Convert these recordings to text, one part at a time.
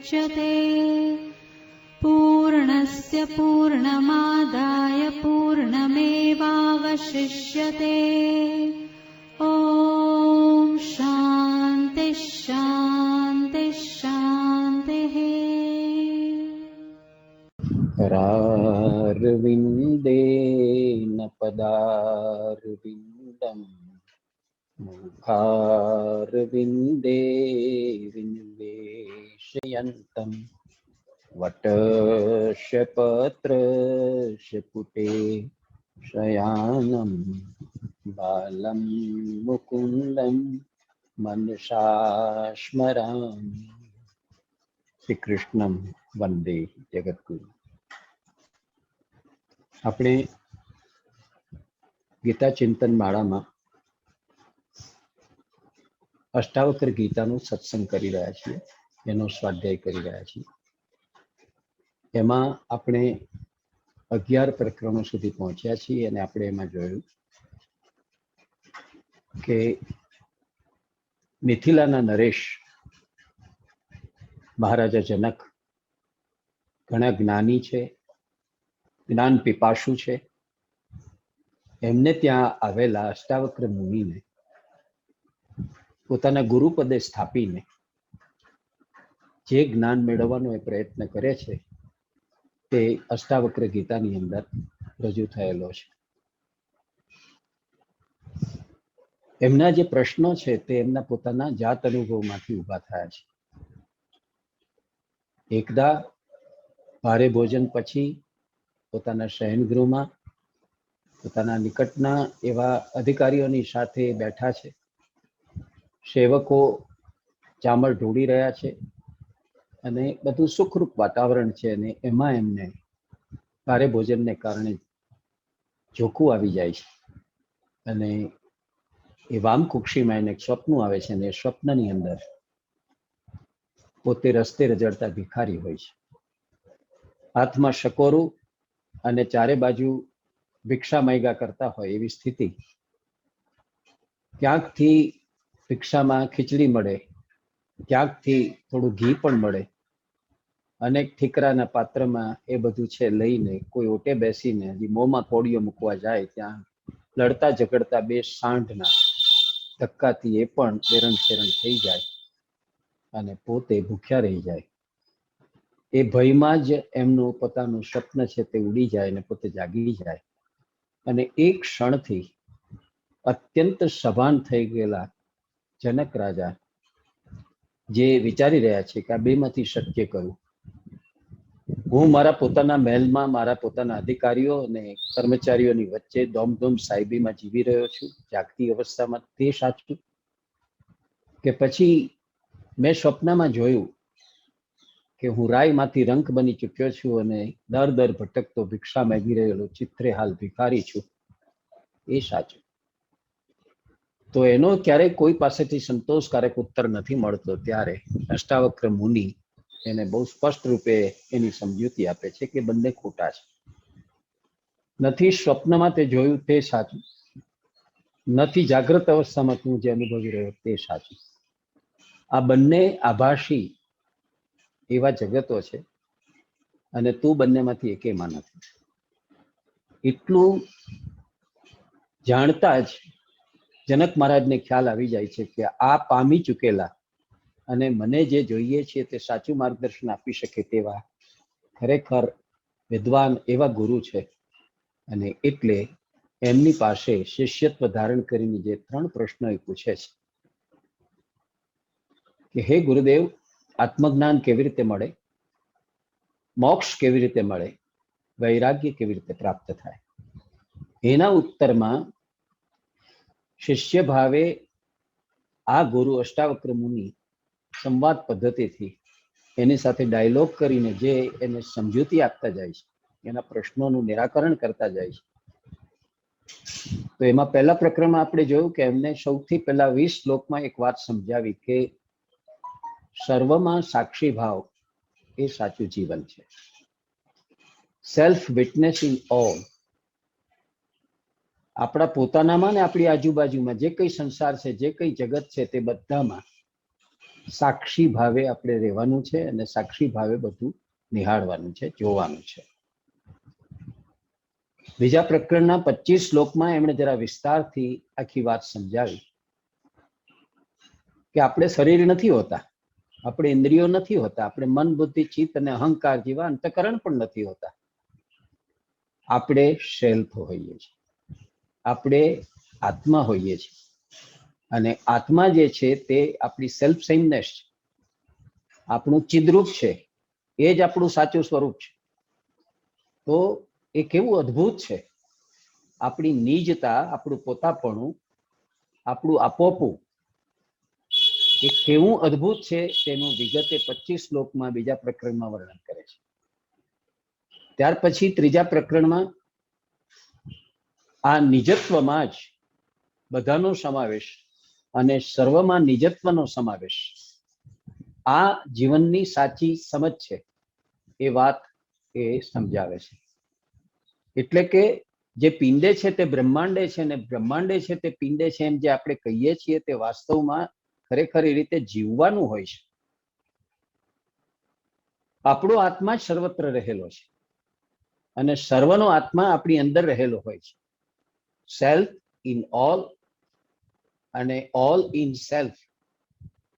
मुच्यते। पूर्णस्य पूर्णमादाय पूर्णमेवावशिष्यते। ॐ शान्ति शान्ति शान्तिः। करारविन्देन पदारविन्दम् मुखारविन्दे विनिवेशयन्तम् वटस्य पत्रस्य पुटे शयानं बालं मुकुन्दं मनसा स्मरामि। શ્રી કૃષ્ણમ વંદે જગદગુરુ. આપણે ગીતા ચિંતન માળામાં અષ્ટાવક્ર ગીતાનું સત્સંગ કરી રહ્યા છીએ, એનો સ્વાધ્યાય કરી રહ્યા છીએ. એમાં આપણે 11 પ્રકરણો સુધી પહોંચ્યા છીએ અને આપણે એમાં જોયું કે મિથિલાના નરેશ મહારાજા જનક ઘણા જ્ઞાની છે, જ્ઞાન પીપાસુ છે. એમને ત્યાં આવેલા અષ્ટાવક્ર મુનિને પોતાના ગુરુપદે સ્થાપીને જે જ્ઞાન મેળવવાનો એ પ્રયત્ન કરે છે તે અષ્ટાવક્ર ગીતાની અંદર રજૂ થયેલો છે. એમના જે પ્રશ્નો છે તે એમના પોતાના જાત અનુભવમાંથી ઊભા થયા છે. એકદા ભારે ભોજન પછી પોતાના શયનગૃહમાં પોતાના નિકટના એવા અધિકારીઓની સાથે બેઠા છે. સેવકો ચામર ઢોળી રહ્યા છે અને બધું સુખરૂપ વાતાવરણ છે અને એમાં એમને ભારે ભોજનને કારણે ઝોકું આવી જાય છે અને એ વામકુક્ષીમાં એને એક સ્વપ્ન આવે છે અને એ સ્વપ્નની અંદર પોતે રસ્તે રજડતા ભિખારી હોય છે, હાથમાં શકોરું અને ચારે બાજુ ભિક્ષા માંગ્યા કરતા હોય એવી સ્થિતિ. ક્યાંકથી ભિક્ષામાં ખીચડી મળે, ક્યાંકથી થોડું ઘી પણ મળે. અનેક ઠીકરાના પાત્રમાં એ બધું છે લઈને કોઈ ઓટે બેસીને હજી મોંમાં કોળીઓ મૂકવા જાય ત્યાં લડતા ઝઘડતા બે સાંઢના ધક્કાથી એ પણ વેરણ છેરણ થઈ જાય અને પોતે ભૂખ્યા રહી જાય. એ ભયમાં જ એમનું પોતાનું સ્વપ્ન છે તે ઉડી જાય અને પોતે જાગી જાય. અને એક ક્ષણથી અત્યંત સભાન થઈ ગયેલા જનક રાજા જે વિચારી રહ્યા છે કે આ બેમાંથી શક્ય કરું. હું મારા પોતાના મહેલમાં મારા પોતાના અધિકારીઓ અને કર્મચારીઓની વચ્ચે દોમદોમ સાહેબીમાં જીવી રહ્યો છું જાગતી અવસ્થામાં, તે સાચું? કે પછી મેં સ્વપ્નમાં જોયું કે હું રાયમાંથી રંક બની ચૂક્યો છું અને દર દર ભટકતો ભિક્ષા માગી રહેલો ચિત્રે હાલ ભિખારી છું, એ સાચું? તો એનો ક્યારેય કોઈ પાસેથી સંતોષકારક ઉત્તર નથી મળતો. ત્યારે અષ્ટાવક્ર મુનિ એને બહુ સ્પષ્ટ રૂપે એની સમજૂતી આપે છે કે બંને ખોટા છે. નથી સ્વપ્નમાં તે જોયું તે સાચું, નથી જાગ્રત અવસ્થામાં તું જે અનુભવી રહ્યો તે સાચું. આ બંને આભાસી એવા જગતો છે અને તું બંનેમાંથી એકેયમાં નથી. એટલું જાણતા જ જનક મહારાજને ખ્યાલ આવી જાય છે કે આ પામી ચૂકેલા અને મને જે જોઈએ છે તે સાચું માર્ગદર્શન આપી શકે તેવા ખરેખર વિદ્વાન એવા ગુરુ છે. અને એટલે એમની પાસે શિષ્યત્વ ધારણ કરીને જે 3 પ્રશ્નો એ પૂછે છે કે હે ગુરુદેવ, આત્મજ્ઞાન કેવી રીતે મળે, મોક્ષ કેવી રીતે મળે, વૈરાગ્ય કેવી રીતે પ્રાપ્ત થાય? એના ઉત્તરમાં શિષ્ય ભાવે આ ગુરુ અષ્ટાવક્ર મુનિ સંવાદ પદ્ધતિથી એની સાથે ડાયલોગ કરીને જે એને સમજૂતી આપતા જાય છે, એના પ્રશ્નોનું નિરાકરણ કરતા જાય છે. તો એમાં પહેલા પ્રકરણમાં આપણે જોયું કે એમને સૌથી પહેલા 20 શ્લોકમાં એક વાત સમજાવી કે સર્વમાં સાક્ષી ભાવ એ સાચું જીવન છે. Self વિટનેસિંગ all. આપણા પોતાનામાં ને આપણી આજુબાજુમાં જે કંઈ સંસાર છે, જે કંઈ જગત છે, તે બધામાં સાક્ષી ભાવે આપણે રહેવાનું છે અને સાક્ષી ભાવે બધું નિહાળવાનું છે, જોવાનું છે. બીજા પ્રકરણના 25 શ્લોકમાં એમણે જરા વિસ્તારથી આખી વાત સમજાવી કે આપણે શરીર નથી હોતા, આપણે ઇન્દ્રિયો નથી હોતા, આપણે મન, બુદ્ધિ, ચિત્ત અને અહંકાર જેવા અંતકરણ પણ નથી હોતા. આપણે સેલ્ફ હોઈએ છીએ, આપણે આત્મા હોઈએ છીએ. અને આત્મા જે છે તે આપણી સેલ્ફ સેમનેસ છે, આપણું ચિદ્રૂપ છે, એ જ આપણું સાચું સ્વરૂપ છે. તો એ કેવું અદ્ભુત છે, આપણી નિજતા, આપણું પોતાપણું, આપણું આપોપું એ કેવું અદ્ભુત છે તેનું વિગતે 25 શ્લોકમાં બીજા પ્રકરણમાં વર્ણન કરે છે. ત્યાર પછી ત્રીજા પ્રકરણમાં આ નિજત્વમાં જ બધાનો સમાવેશ અને સર્વમાં નિજત્વનો સમાવેશ આ જીવનની સાચી સમજ છે, એ વાત એ સમજાવે છે. એટલે કે જે પિંડે છે તે બ્રહ્માંડે છે અને બ્રહ્માંડે છે તે પિંડે છે, એમ જે આપણે કહીએ છીએ તે વાસ્તવમાં ખરેખર એ રીતે જીવવાનું હોય છે. આપણો આત્મા જ સર્વત્ર રહેલો છે અને સર્વનો આત્મા આપણી અંદર રહેલો હોય છે. સેલ્ફ ઇન ઓલ અને ઓલ ઇન સેલ્ફ,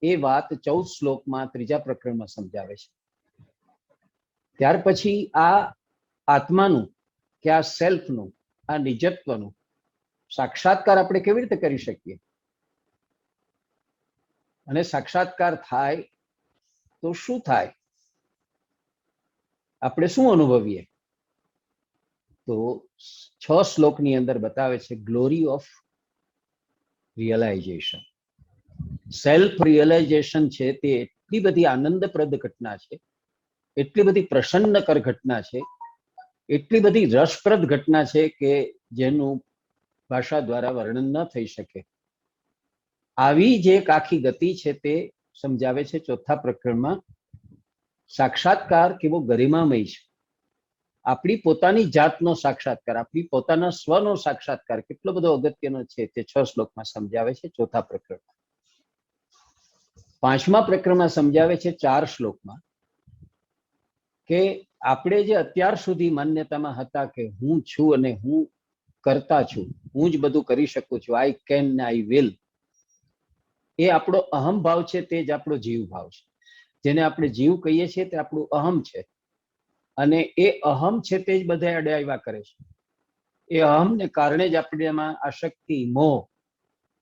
એ વાત 14 શ્લોકમાં ત્રીજા પ્રકરણમાં સમજાવે છે. ત્યાર પછી આ આત્માનું કે આ સેલ્ફનું, આ નિજત્વનું સાક્ષાત્કાર આપણે કેવી રીતે કરી શકીએ, અને સાક્ષાત્કાર થાય તો શું થાય, આપણે શું અનુભવીએ, તો 6 શ્લોકની અંદર બતાવે છે glory of realisation. Self realisation છે તે એટલી બધી આનંદપ્રદ ઘટના છે, એટલી બધી પ્રસન્નકર ઘટના છે, એટલી બધી રસપ્રદ ઘટના છે કે જેનું ભાષા દ્વારા વર્ણન ન થઈ શકે. આવી જે એક આખી ગતિ છે તે સમજાવે છે ચોથા પ્રકરણમાં. સાક્ષાત્કાર કેવો ગરિમામય છે, આપણી પોતાની જાતનો સાક્ષાત્કાર, આપણી પોતાના સ્વનો સાક્ષાત્કાર કેટલો બધો અગત્યનો છે તે 6 શ્લોકમાં સમજાવે છે ચોથા પ્રકરણમાં. પાંચમા પ્રકરણમાં સમજાવે છે 4 શ્લોકમાં કે આપણે જે અત્યાર સુધી માન્યતામાં હતા કે હું છું અને હું કરતા છું, હું જ બધું કરી શકું છું, આઈ કેન ને આઈ વિલ, એ આપણો અહમ ભાવ છે, તે જ આપણો જીવ ભાવ છે. જેને આપણે જીવ કહીએ છીએ તે આપણું અહમ છે, અને એ અહમ છે તે જ બધા અડે આવ્યા કરે છે. એ અહમને કારણે જ આપણે એમાં આસક્તિ, મોહ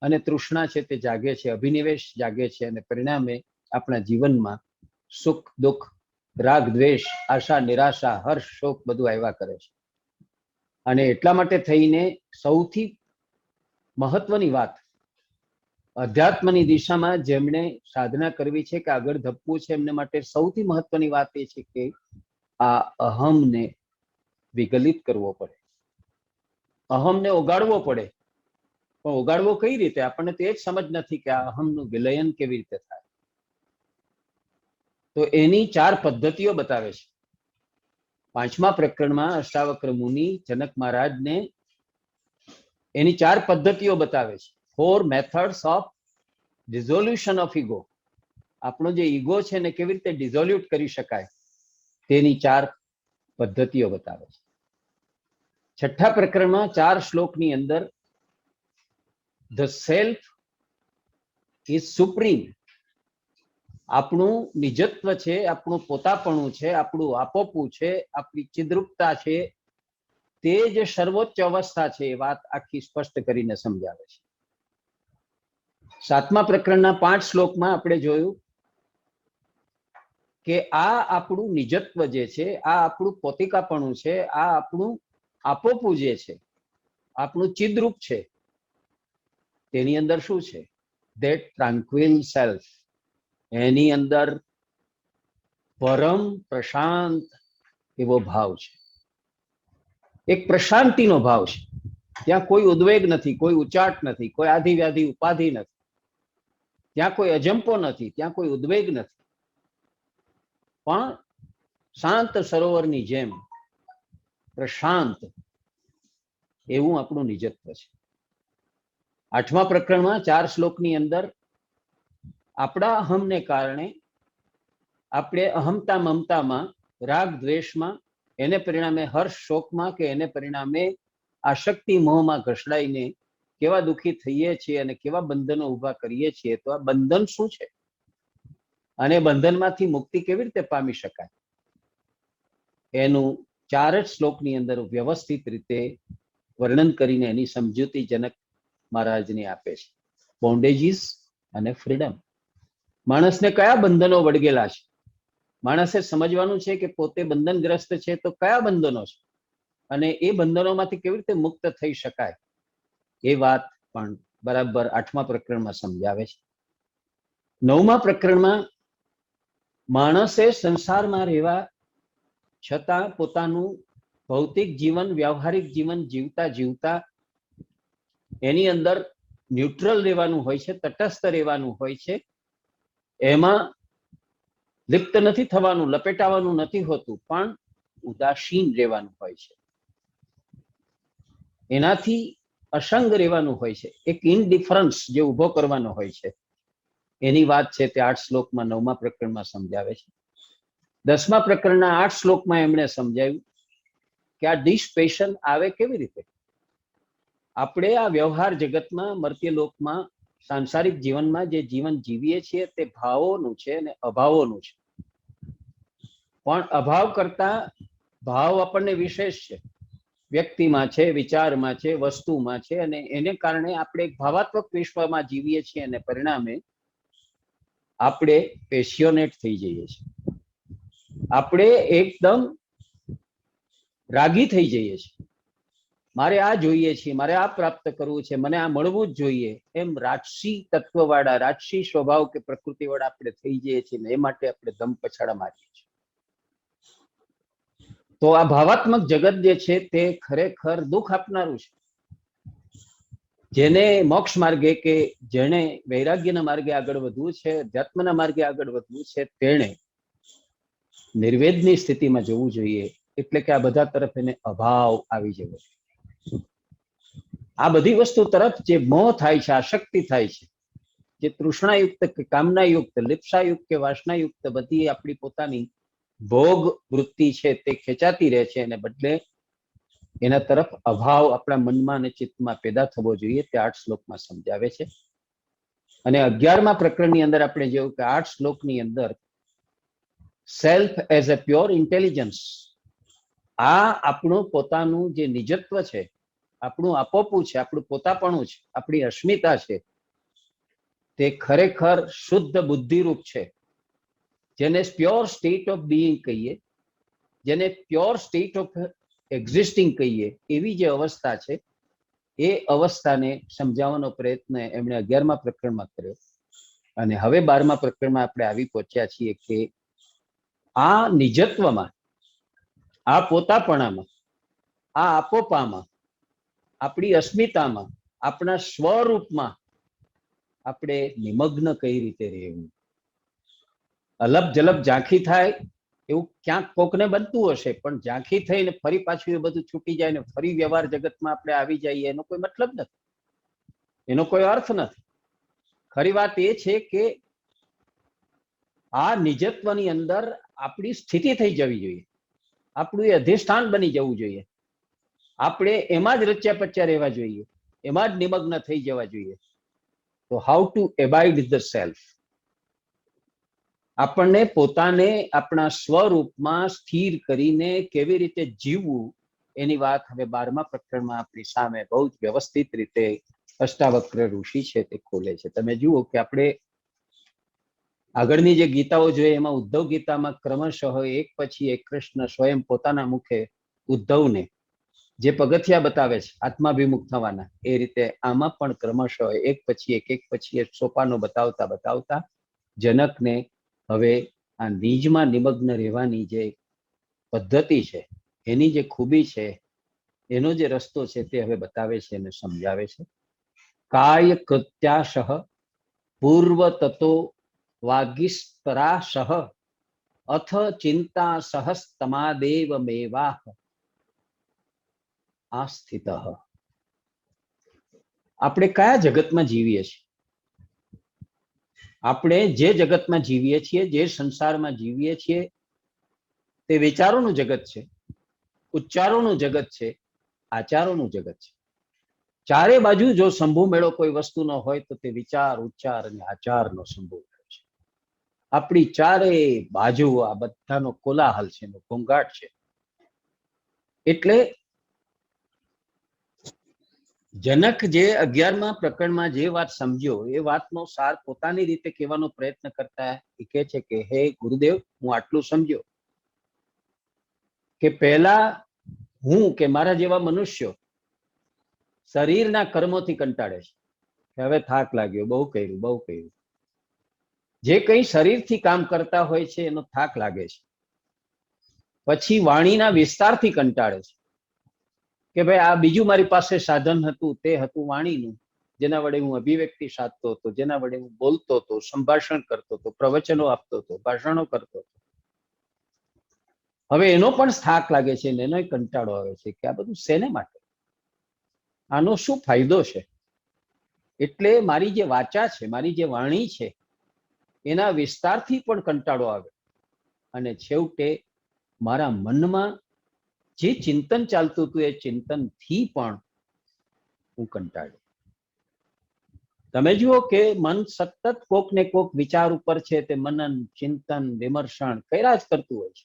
અને તૃષ્ણા છે તે જાગે છે, અભિનિવેશ જાગે છે, અને પરિણામે આપણા જીવનમાં સુખ, દુઃખ, રાગ, દ્વેષ, આશા, નિરાશા, હર્ષ, શોક બધું આવ્યા કરે છે. અને એટલા માટે થઈને સૌથી મહત્વની વાત, અધ્યાત્મની દિશામાં જેમણે સાધના કરવી છે કે આગળ ધપવું છે, એમને માટે સૌથી મહત્વની વાત એ છે કે આ અહમને વિગલિત કરવો પડે, અહમને ઓગાળવો પડે. પણ ઓગાળવો કઈ રીતે, આપણને તો એ જ સમજ નથી કે આ અહમનું વિલયન કેવી રીતે થાય. તો એની 4 પદ્ધતિઓ બતાવે છે. પાંચમા પ્રકરણમાં અષ્ટાવક્ર મુનિ જનક મહારાજને એની 4 પદ્ધતિઓ બતાવે છે. 4 મેથડ્સ ઓફ ડિઝોલ્યુશન ઓફ ઈગો. આપણો જે ઈગો છે એને કેવી રીતે ડિઝોલ્યુટ કરી શકાય તેની 4 પદ્ધતિઓ બતાવે છે. છઠ્ઠા પ્રકરણમાં 4 શ્લોકની અંદર ધ સેલ્ફ ઇઝ સુપ્રીમ, આપણું નિજત્વ છે, આપણું પોતાપણું છે, આપણું આપોપું છે, આપણી ચિદ્રૂપતા છે, તે જે સર્વોચ્ચ અવસ્થા છે એ વાત આખી સ્પષ્ટ કરીને સમજાવે છે. સાતમા પ્રકરણના 5 શ્લોકમાં આપણે જોયું કે આ આપણું નિજત્વ જે છે, આ આપણું પોતિકાપણું છે, આ આપણું આપોપું જે છે, આપણું ચિદ્રૂપ છે, તેની અંદર શું છે, ધેટ ટ્રાન્ક્વિલ સેલ્ફ, એની અંદર પરમ પ્રશાંત એવો ભાવ છે, એક પ્રશાંતિનો ભાવ છે. ત્યાં કોઈ ઉદ્વેગ નથી, કોઈ ઉચાટ નથી, કોઈ આધિ વ્યાધિ ઉપાધિ નથી, ત્યાં કોઈ અજંપો નથી, ત્યાં કોઈ ઉદ્વેગ નથી, પણ શાંત સરોવરની જેમ પ્રશાંત એવું આપણું નિજત્વ છે. આઠમા પ્રકરણમાં 4 શ્લોકની અંદર આપણા અહમને કારણે આપણે અહમતા મમતામાં, રાગ દ્વેષમાં, એને પરિણામે હર્ષ શોકમાં, કે એને પરિણામે આશક્તિ મોહમાં ઘસડાઈને કેવા દુઃખી થઈએ છીએ અને કેવા બંધનો ઊભા કરીએ છીએ. તો આ બંધન શું છે અને બંધનમાંથી મુક્તિ કેવી રીતે પામી શકાય, એનું 4 જ શ્લોકની અંદર વ્યવસ્થિત રીતે વર્ણન કરીને એની સમજૂતી જનક મહારાજને આપે છે. બોન્ડેજીસ અને ફ્રીડમ. માણસને કયા બંધનો વળગેલા છે, માણસે સમજવાનું છે કે પોતે બંધનગ્રસ્ત છે તો કયા બંધનો છે અને એ બંધનોમાંથી કેવી રીતે મુક્ત થઈ શકાય, એ વાત પણ બરાબર 8મા પ્રકરણમાં સમજાવે છે. 9મા પ્રકરણમાં માણસે સંસારમાં રહેવા છતાં પોતાનું ભૌતિક જીવન, વ્યવહારિક જીવન જીવતા જીવતા એની અંદર ન્યુટ્રલ રહેવાનું હોય છે, તટસ્થ રહેવાનું હોય છે. એમાં લિપ્ત નથી થવાનું, લપેટાવાનું નથી હોતું, પણ ઉદાસીન રહેવાનું હોય છે. એનાથી અસંગ રહેવાનું હોય છે. એક ઇનડિફરન્સ જે ઉભો કરવાનો હોય છે, એની વાત છે તે 8 શ્લોકમાં 9મા પ્રકરણમાં સમજાવે છે. 10મા પ્રકરણના 8 શ્લોકમાં એમણે સમજાવ્યું કે આ ડિસ્પેશન આવે કેવી રીતે. આપણે આ વ્યવહાર જગતમાં, મર્ત્ય લોકમાં, સાંસારિક જીવનમાં જે જીવન જીવીએ છીએ તે ભાવોનું છે અને અભાવોનું છે. પણ અભાવ કરતા ભાવ આપણને વિશેષ છે. વ્યક્તિમાં છે, વિચારમાં છે, વસ્તુમાં છે, અને એને કારણે આપણે એક ભાવાત્મક વિશ્વમાં જીવીએ છીએ અને પરિણામે આપણે પેશિયોનેટ થઈ જઈએ છીએ. આપણે એકદમ રાગી થઈ જઈએ છીએ. મારે આ જોઈએ છે, મારે આ પ્રાપ્ત કરવું છે, મને આ મળવું જ જોઈએ, એમ રાજસી તત્વવાળા, રાજસી સ્વભાવ કે પ્રકૃતિવાળા આપણે થઈ જઈએ છીએ ને એ માટે આપણે દમ પછાડા મારીએ છીએ. તો આ ભાવાત્મક જગત જે છે તે ખરેખર દુઃખ આપનારું છે. જેને મોક્ષ માર્ગે કે જેને વૈરાગ્યના માર્ગે આગળ વધવું છે, અધ્યાત્મના માર્ગે આગળ વધવું છે, તેણે નિર્વેદની સ્થિતિમાં જવું જોઈએ. એટલે કે આ બધા તરફ એને અભાવ આવી જવો. આ બધી વસ્તુ તરફ જે મોહ થાય છે, આસક્તિ થાય છે, જે તૃષ્ણાયુક્ત કે કામનાયુક્ત, લિપ્સાયુક્ત કે વાસનાયુક્ત બધી આપણી પોતાની ભોગ વૃત્તિ છે તે ખેંચાતી રહે છે, અને બદલે એના તરફ અભાવ આપણા મનમાં અને ચિત્તમાં પેદા થવો જોઈએ. તે 8 શ્લોકમાં સમજાવે છે. અને 11મા પ્રકરણની અંદર આપણે જોયું કે 8 શ્લોકની અંદર self as a pure intelligence, આ આપણું પોતાનું જે નિજત્વ છે, આપણું આપોપું છે, આપણું પોતાપણું છે, આપણી અસ્મિતા છે, તે ખરેખર શુદ્ધ બુદ્ધિરૂપ છે. જેને પ્યોર સ્ટેટ ઓફ બીઈંગ કહીએ, જેને પ્યોર સ્ટેટ ઓફ એક્ઝિસ્ટિંગ કહીએ, એવી જે અવસ્થા છે એ અવસ્થાને સમજાવવાનો પ્રયત્ન એમણે 11મા પ્રકરણમાં કર્યો. અને હવે 12મા પ્રકરણમાં આપણે આવી પહોંચ્યા છીએ કે આ નિજત્વમાં, આ પોતાપણામાં, આ આપોપામાં, આપણી અસ્મિતામાં, આપણા સ્વરૂપમાં આપણે નિમગ્ન કઈ રીતે રહેવું. અલપ જલપ ઝાંખી થાય એવું ક્યાંક કોકને બનતું હશે, પણ ઝાંખી થઈને ફરી પાછું એ બધું છૂટી જાય ને ફરી વ્યવહાર જગતમાં આપણે આવી જઈએ, એનો કોઈ મતલબ નથી, એનો કોઈ અર્થ નથી. ખરી વાત એ છે કે આ નિજત્વની અંદર આપણી સ્થિતિ થઈ જવી જોઈએ, આપણું એ અધિષ્ઠાન બની જવું જોઈએ. આપણે એમાં જ રચ્યા પચ્યા રહેવા જોઈએ, એમાં જ નિમગ્ન થઈ જવા જોઈએ. તો હાઉ ટુ એબાઇડ ધ સેલ્ફ. આપણને પોતાને આપણા સ્વરૂપમાં સ્થિર કરીને કેવી રીતે જીવવું, એની વાત હવે 12મા પ્રકરણમાં આપણી સામે બહુ જ વ્યવસ્થિત રીતે અષ્ટાવક્ર ઋષિ છે તે ખોલે છે. તમે જુઓ કે આપણે આગળની જે ગીતાઓ જોઈએ એમાં ઉદ્ધવ ગીતામાં ક્રમશઃ એક પછી એક કૃષ્ણ સ્વયં પોતાના મુખે ઉદ્ધવને જે પગથિયા બતાવે છે આત્માભિમુખ થવાના, એ રીતે આમાં પણ ક્રમશઃ એક પછી એક સોપાનો બતાવતા બતાવતા જનકને હવે આ નિજમાં નિમગ્ન રહેવાની જે પદ્ધતિ છે, એની જે ખૂબી છે, એનો જે રસ્તો છે તે હવે બતાવે છે અને સમજાવે છે. કાય કૃત્યાશઃ પૂર્વ તતો વાગીસ્તરાશઃ અથ ચિંતા સહસ્તમાદેવ મેવાહ આસ્થિતઃ. આપણે કયા જગતમાં જીવીએ છીએ? આપણે જે જગતમાં જીવીએ છીએ, જે સંસારમાં જીવીએ છીએ, તે વિચારોનું જગત છે, ઉચ્ચારોનું જગત છે, આચારોનું જગત છે. ચારે બાજુ જો શંભુ મેળો કોઈ વસ્તુનો હોય તો તે વિચાર, ઉચ્ચાર અને આચારનો શંભુ મેળો છે. આપણી ચારે બાજુ આ બધાનો કોલાહલ છે, એનો ઘોંઘાટ છે. એટલે જનક જે 11મા પ્રકરણમાં જે વાત સમજ્યો એ વાતનો સાર પોતાની રીતે કહેવાનો પ્રયત્ન કરતા એ કહે છે કે હે ગુરુદેવ, હું આટલું સમજ્યો કે પહેલા હું કે મારા જેવા મનુષ્યો શરીરના કર્મોથી કંટાળે છે કે હવે થાક લાગ્યો, બહુ કર્યું. જે કંઈ શરીરથી કામ કરતા હોય છે એનો થાક લાગે છે. પછી વાણીના વિસ્તારથી કંટાળે છે કે ભાઈ આ બીજું મારી પાસે સાધન હતું, તે હતું વાણીનું, જેના વડે હું અભિવ્યક્તિ સાધતો હતો, જેના વડે હું બોલતો હતો, સંભાષણ કરતો હતો, પ્રવચનો આપતો હતો, ભાષણો કરતો હતો. હવે એનો પણ થાક લાગે છે, એનો કંટાળો આવે છે કે આ બધું શેને માટે, આનો શું ફાયદો છે. એટલે મારી જે વાચા છે, મારી જે વાણી છે, એના વિસ્તારથી પણ કંટાળો આવે અને છેવટે મારા મનમાં જે ચિંતન ચાલતું હતું એ ચિંતનથી પણ હું કંટાળ્યો. તમે જુઓ કે મન સતત કોક ને કોક વિચાર ઉપર છે, તે મનન, ચિંતન, વિમર્શણ કર્યા જ કરતું હોય છે,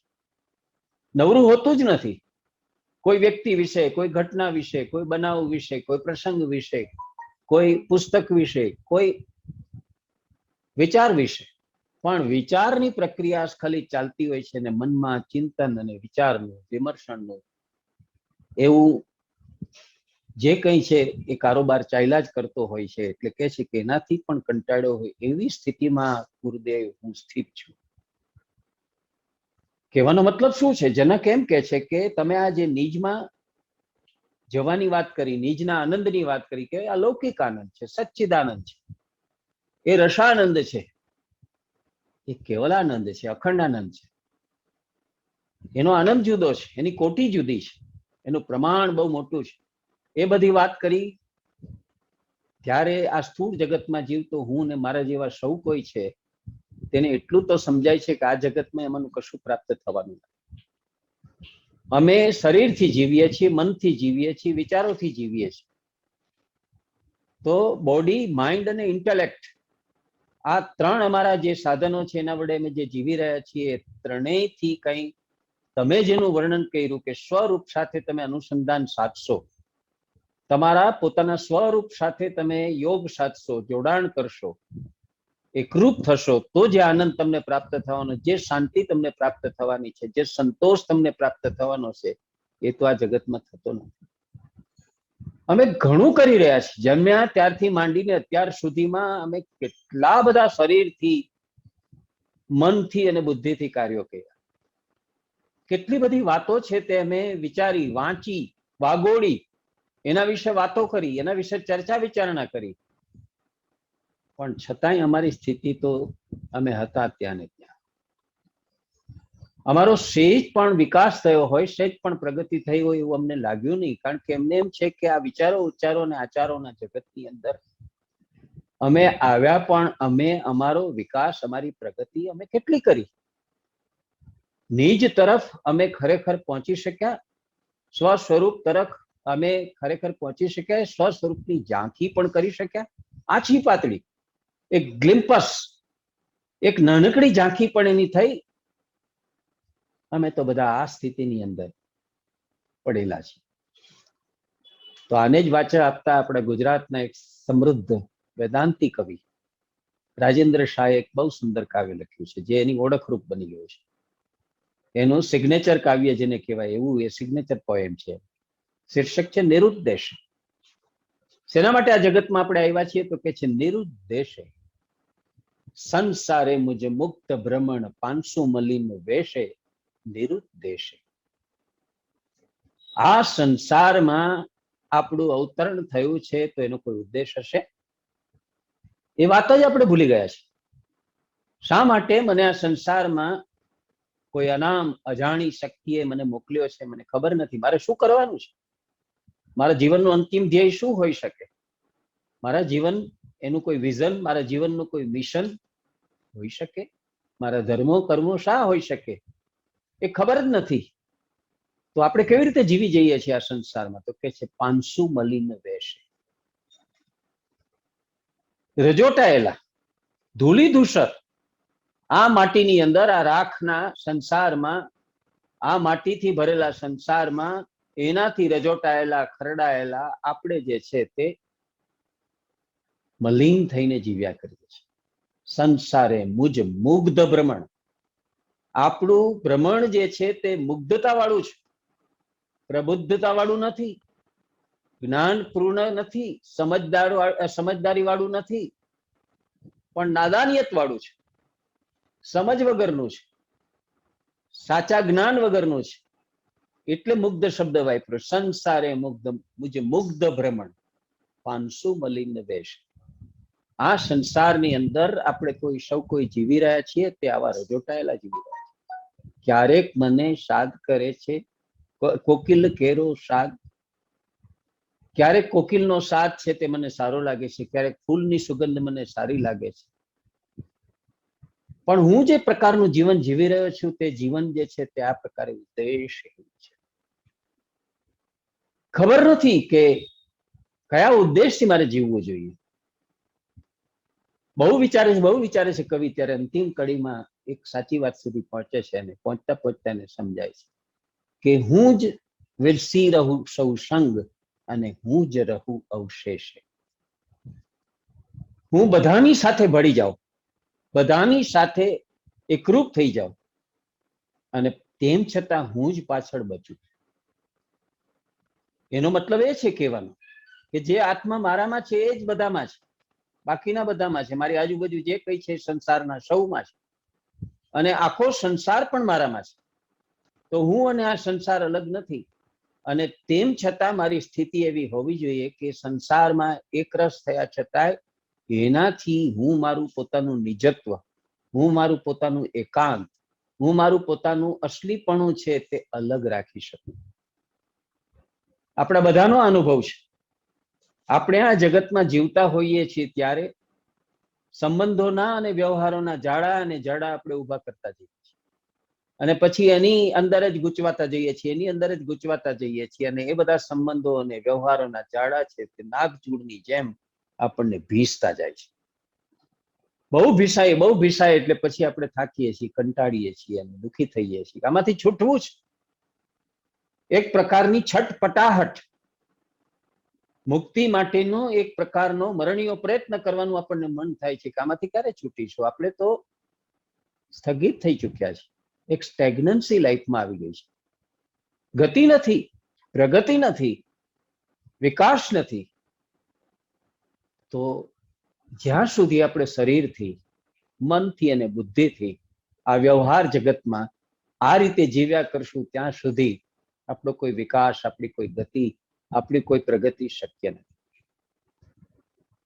નવરું હોતું જ નથી. કોઈ વ્યક્તિ વિશે, કોઈ ઘટના વિશે, કોઈ બનાવ વિશે, કોઈ પ્રસંગ વિશે, કોઈ પુસ્તક વિશે, કોઈ વિચાર વિશે. પણ વિચારની પ્રક્રિયા ખાલી ચાલતી હોય છે અને મનમાં ચિંતન અને વિચારનું, વિમર્શનનું એવું જે કંઈ છે એ કારોબાર ચાલ્યા જ કરતો હોય છે. એટલે કે છે કે એનાથી પણ કંટાળ્યો હોય એવી સ્થિતિમાં ગુરુદેવ હું સ્થિત છું. કહેવાનો મતલબ શું છે? જનક એમ કે છે કે તમે આ જે નીજમાં જવાની વાત કરી, નીજના આનંદની વાત કરી, કે અલૌકિક આનંદ છે, સચ્ચિદાનંદ છે, એ રસાનંદ છે, એ કેવલાનંદ છે, અખંડ આનંદ છે. એનો આનંદ જુદો છે, એની કોટી જુદી છે, એનું પ્રમાણ બહુ મોટું છે. એ બધી વાત કરી ત્યારે આ સ્થૂળ જગતમાં જીવતો હું ને મારા જેવા સૌ કોઈ છે તેને એટલું તો સમજાય છે કે આ જગતમાં એમાંનું કશું પ્રાપ્ત થવાનું નથી. અમે શરીરથી જીવીએ છીએ, મનથી જીવીએ છીએ, વિચારોથી જીવીએ છીએ. તો બોડી, માઇન્ડ અને ઇન્ટેલેક્ટ, આ ત્રણ અમારા જે સાધનો છે એના વડે અમે જે જીવી રહ્યા છીએ, ત્રણેયથી કંઈ તમે જેનું વર્ણન કર્યું કે સ્વરૂપ સાથે તમે અનુસંધાન સાધશો, તમારા પોતાના સ્વરૂપ સાથે તમે યોગ સાધશો, જોડાણ કરશો, એકરૂપ થશો, તો જે આનંદ તમને પ્રાપ્ત થવાનો, જે શાંતિ તમને પ્રાપ્ત થવાની છે, જે સંતોષ તમને પ્રાપ્ત થવાનો છે, એ તો આ જગતમાં થતો નથી. અમે ઘણું કરી રહ્યા છીએ. જન્મ્યા ત્યારથી માંડીને અત્યાર સુધીમાં અમે કેટલા બધા શરીરથી, મનથી અને બુદ્ધિથી કાર્યો કર્યા. કેટલી બધી વાતો છે તે અમે વિચારી, વાંચી, વાગોળી, એના વિશે વાતો કરી, એના વિશે ચર્ચા વિચારણા કરી. પણ છતાંય અમારી સ્થિતિ તો અમે હતા ત્યાં ને ત્યાં. અમારો સહેજ પણ વિકાસ થયો હોય, સહેજ પણ પ્રગતિ થઈ હોય એવું અમને લાગ્યું નહીં. કારણ કે એમને એમ છે કે આ વિચારો, ઉચ્ચારો અને આચારોના જગતની અંદર અમે આવ્યા, પણ અમે અમારો વિકાસ, અમારી પ્રગતિ અમે કેટલી કરી. નિજ તરફ અમે ખરેખર પહોંચી શક્યા, સ્વ સ્વરૂપ તરફ અમે ખરેખર પહોંચી શક્યા, સ્વ સ્વરૂપની ઝાંખી પણ કરી શક્યા. આછી પાતળી એક ગ્લિમ્પસ, એક નાનકડી ઝાંખી પણ એની થઈ. અમે તો બધા આ સ્થિતિની અંદર પડેલા છીએ. તો આને જ વાચા આપતા આપણા ગુજરાતના એક સમૃદ્ધ વેદાંતી કવિ રાજેન્દ્ર શાહે એક બહુ સુંદર કાવ્ય લખ્યું છે, જે એની ઓળખરૂપ બની ગયું છે. એનું સિગ્નેચર કાવ્ય જેને કહેવાય એવું એ સિગ્નેચર પોએમ છે. શીર્ષક છે નિરુદ્દેશ. શેના માટે આ જગતમાં આપણે આવ્યા છીએ? તો કે છે નિરુદ્દેશે સંસારે મુજ મુક્ત ભ્રમણ, 500 મલિન વેશે નિરુદ્દેશે. આ સંસારમાં આપણું અવતરણ થયું છે તો એનો કોઈ ઉદ્દેશ હશે? એ વાત જ આપણે ભૂલી ગયા છે. શા માટે મને આ સંસારમાં કોઈ અનામ અજાણી શક્તિએ મને મોકલ્યો છે મને ખબર નથી. મારે શું કરવાનું છે? મારા જીવનનું અંતિમ ધ્યેય શું હોઈ શકે? મારા જીવન એનું કોઈ વિઝન, મારા જીવનનું કોઈ મિશન, હોઈ શકે? મારા ધર્મો કર્મો શા હોઈ શકે? એ ખબર જ નથી. તો આપણે કેવી રીતે જીવી જઈએ છીએ આ સંસારમાં? તો કે છે પાંસુ મલિન વેશે, રજોટાયેલા, ધૂળી ધૂસર આ માટીની અંદર, આ રાખના સંસારમાં, આ માટીથી ભરેલા સંસારમાં એનાથી રજોટાયેલા, ખરડાયેલા આપણે જે છે તે મલિન થઈને જીવ્યા કરીએ છીએ. સંસારે મુજ મુગ્ધ ભ્રમણ, આપણું ભ્રમણ જે છે તે મુગ્ધતા વાળું છે, પ્રબુદ્ધતા વાળું નથી, જ્ઞાનપૂર્ણ નથી, સમજદારી વાળું નથી, પણ નાદાનિયત વાળું છે, સમજ વગરનું છે, સાચા જ્ઞાન વગરનું છે. એટલે મુગ્ધ શબ્દ વાપર્યો. સંસારે મુજ મુગ્ધ ભ્રમણ, પાંસુ મલિન વેશ. આ સંસારની અંદર આપણે કોઈ જીવી રહ્યા છીએ તે આવા રજોટાયેલા જીવી રહ્યા છે. ક્યારેક મને શાદ કરે છે કોકિલ કેરો શાદ, ક્યારેક કોકિલનો સાદ છે તે મને સારો લાગે છે, ક્યારેક ફૂલની સુગંધ મને સારી લાગે છે, પણ હું જે પ્રકારનું જીવન જીવી રહ્યો છું તે જીવન જે છે તે આ પ્રકારે ઉદ્દેશહીન છે. ખબર નથી કે કયા ઉદ્દેશથી મારે જીવવું જોઈએ. બહુ વિચારે છે કવિ, ત્યારે અંતિમ કડીમાં એક સાચી વાત સુધી પહોંચે છે અને પહોંચતા પહોંચતા એને સમજાય છે કે હું જ વિરસી રહું સૌ સંગ અને હું જ રહું અવશેષે. હું બધાની સાથે ભળી જાઉં, બધાની સાથે એકરૂપ થઈ જાઉં, અને તેમ છતાં હું જ પાછળ બચું. એનો મતલબ એ છે કહેવાનો કે જે આત્મા મારામાં છે એ જ બધામાં છે, બાકીના બધામાં છે, મારી આજુબાજુ જે કઈ છે સંસારના સૌમાં છે, અને આખો સંસાર પણ મારામાં છે. તો હું અને આ સંસાર અલગ નથી, અને તેમ છતાં મારી સ્થિતિ એવી હોવી જોઈએ કે સંસારમાં એકરસ થયા છતાંય એનાથી હું મારું પોતાનું નિજત્વ, હું મારું પોતાનું એકાંત, હું મારું પોતાનું અસલીપણું છે તે અલગ રાખી શકું. આપણા બધાનો અનુભવ છે. આપણે આ જગતમાં જીવતા હોઈએ છીએ ત્યારે સંબંધોના અને વ્યવહારોના જાડા અને જડા આપણે ઉભા કરતા જઈએ છીએ, અને પછી એની અંદર જ ગૂંચવાતા જઈએ છીએ, એની અંદર જ ગૂંચવાતા જઈએ છીએ, અને એ બધા સંબંધો અને વ્યવહારોના જાડા છે તે નાગચૂડની જેમ આપણને ભીસતા જાય છે. બહુ ભીસાય એટલે પછી આપણે થાકીએ છીએ, કંટાળીએ છીએ અને દુઃખી થઈએ છીએ. આમાંથી છૂટવું જ એક પ્રકારની છટપટાહટ, મુક્તિ માટેનો એક પ્રકારનો મરણીયો પ્રયત્ન કરવાનું આપણને મન થાય છે કે આમાંથી ક્યારે છૂટીશું? આપણે તો સ્થગિત થઈ ચૂક્યા છે. એક સ્ટેગ્નન્સી લાઈફમાં આવી ગઈ છે. ગતિ નથી, પ્રગતિ નથી, વિકાસ નથી. તો જ્યાં સુધી આપણે શરીરથી, મનથી અને બુદ્ધિથી આ વ્યવહાર જગતમાં આ રીતે જીવ્યા કરશું ત્યાં સુધી આપણો કોઈ વિકાસ, આપણી કોઈ ગતિ, આપણી કોઈ પ્રગતિ શક્ય નથી.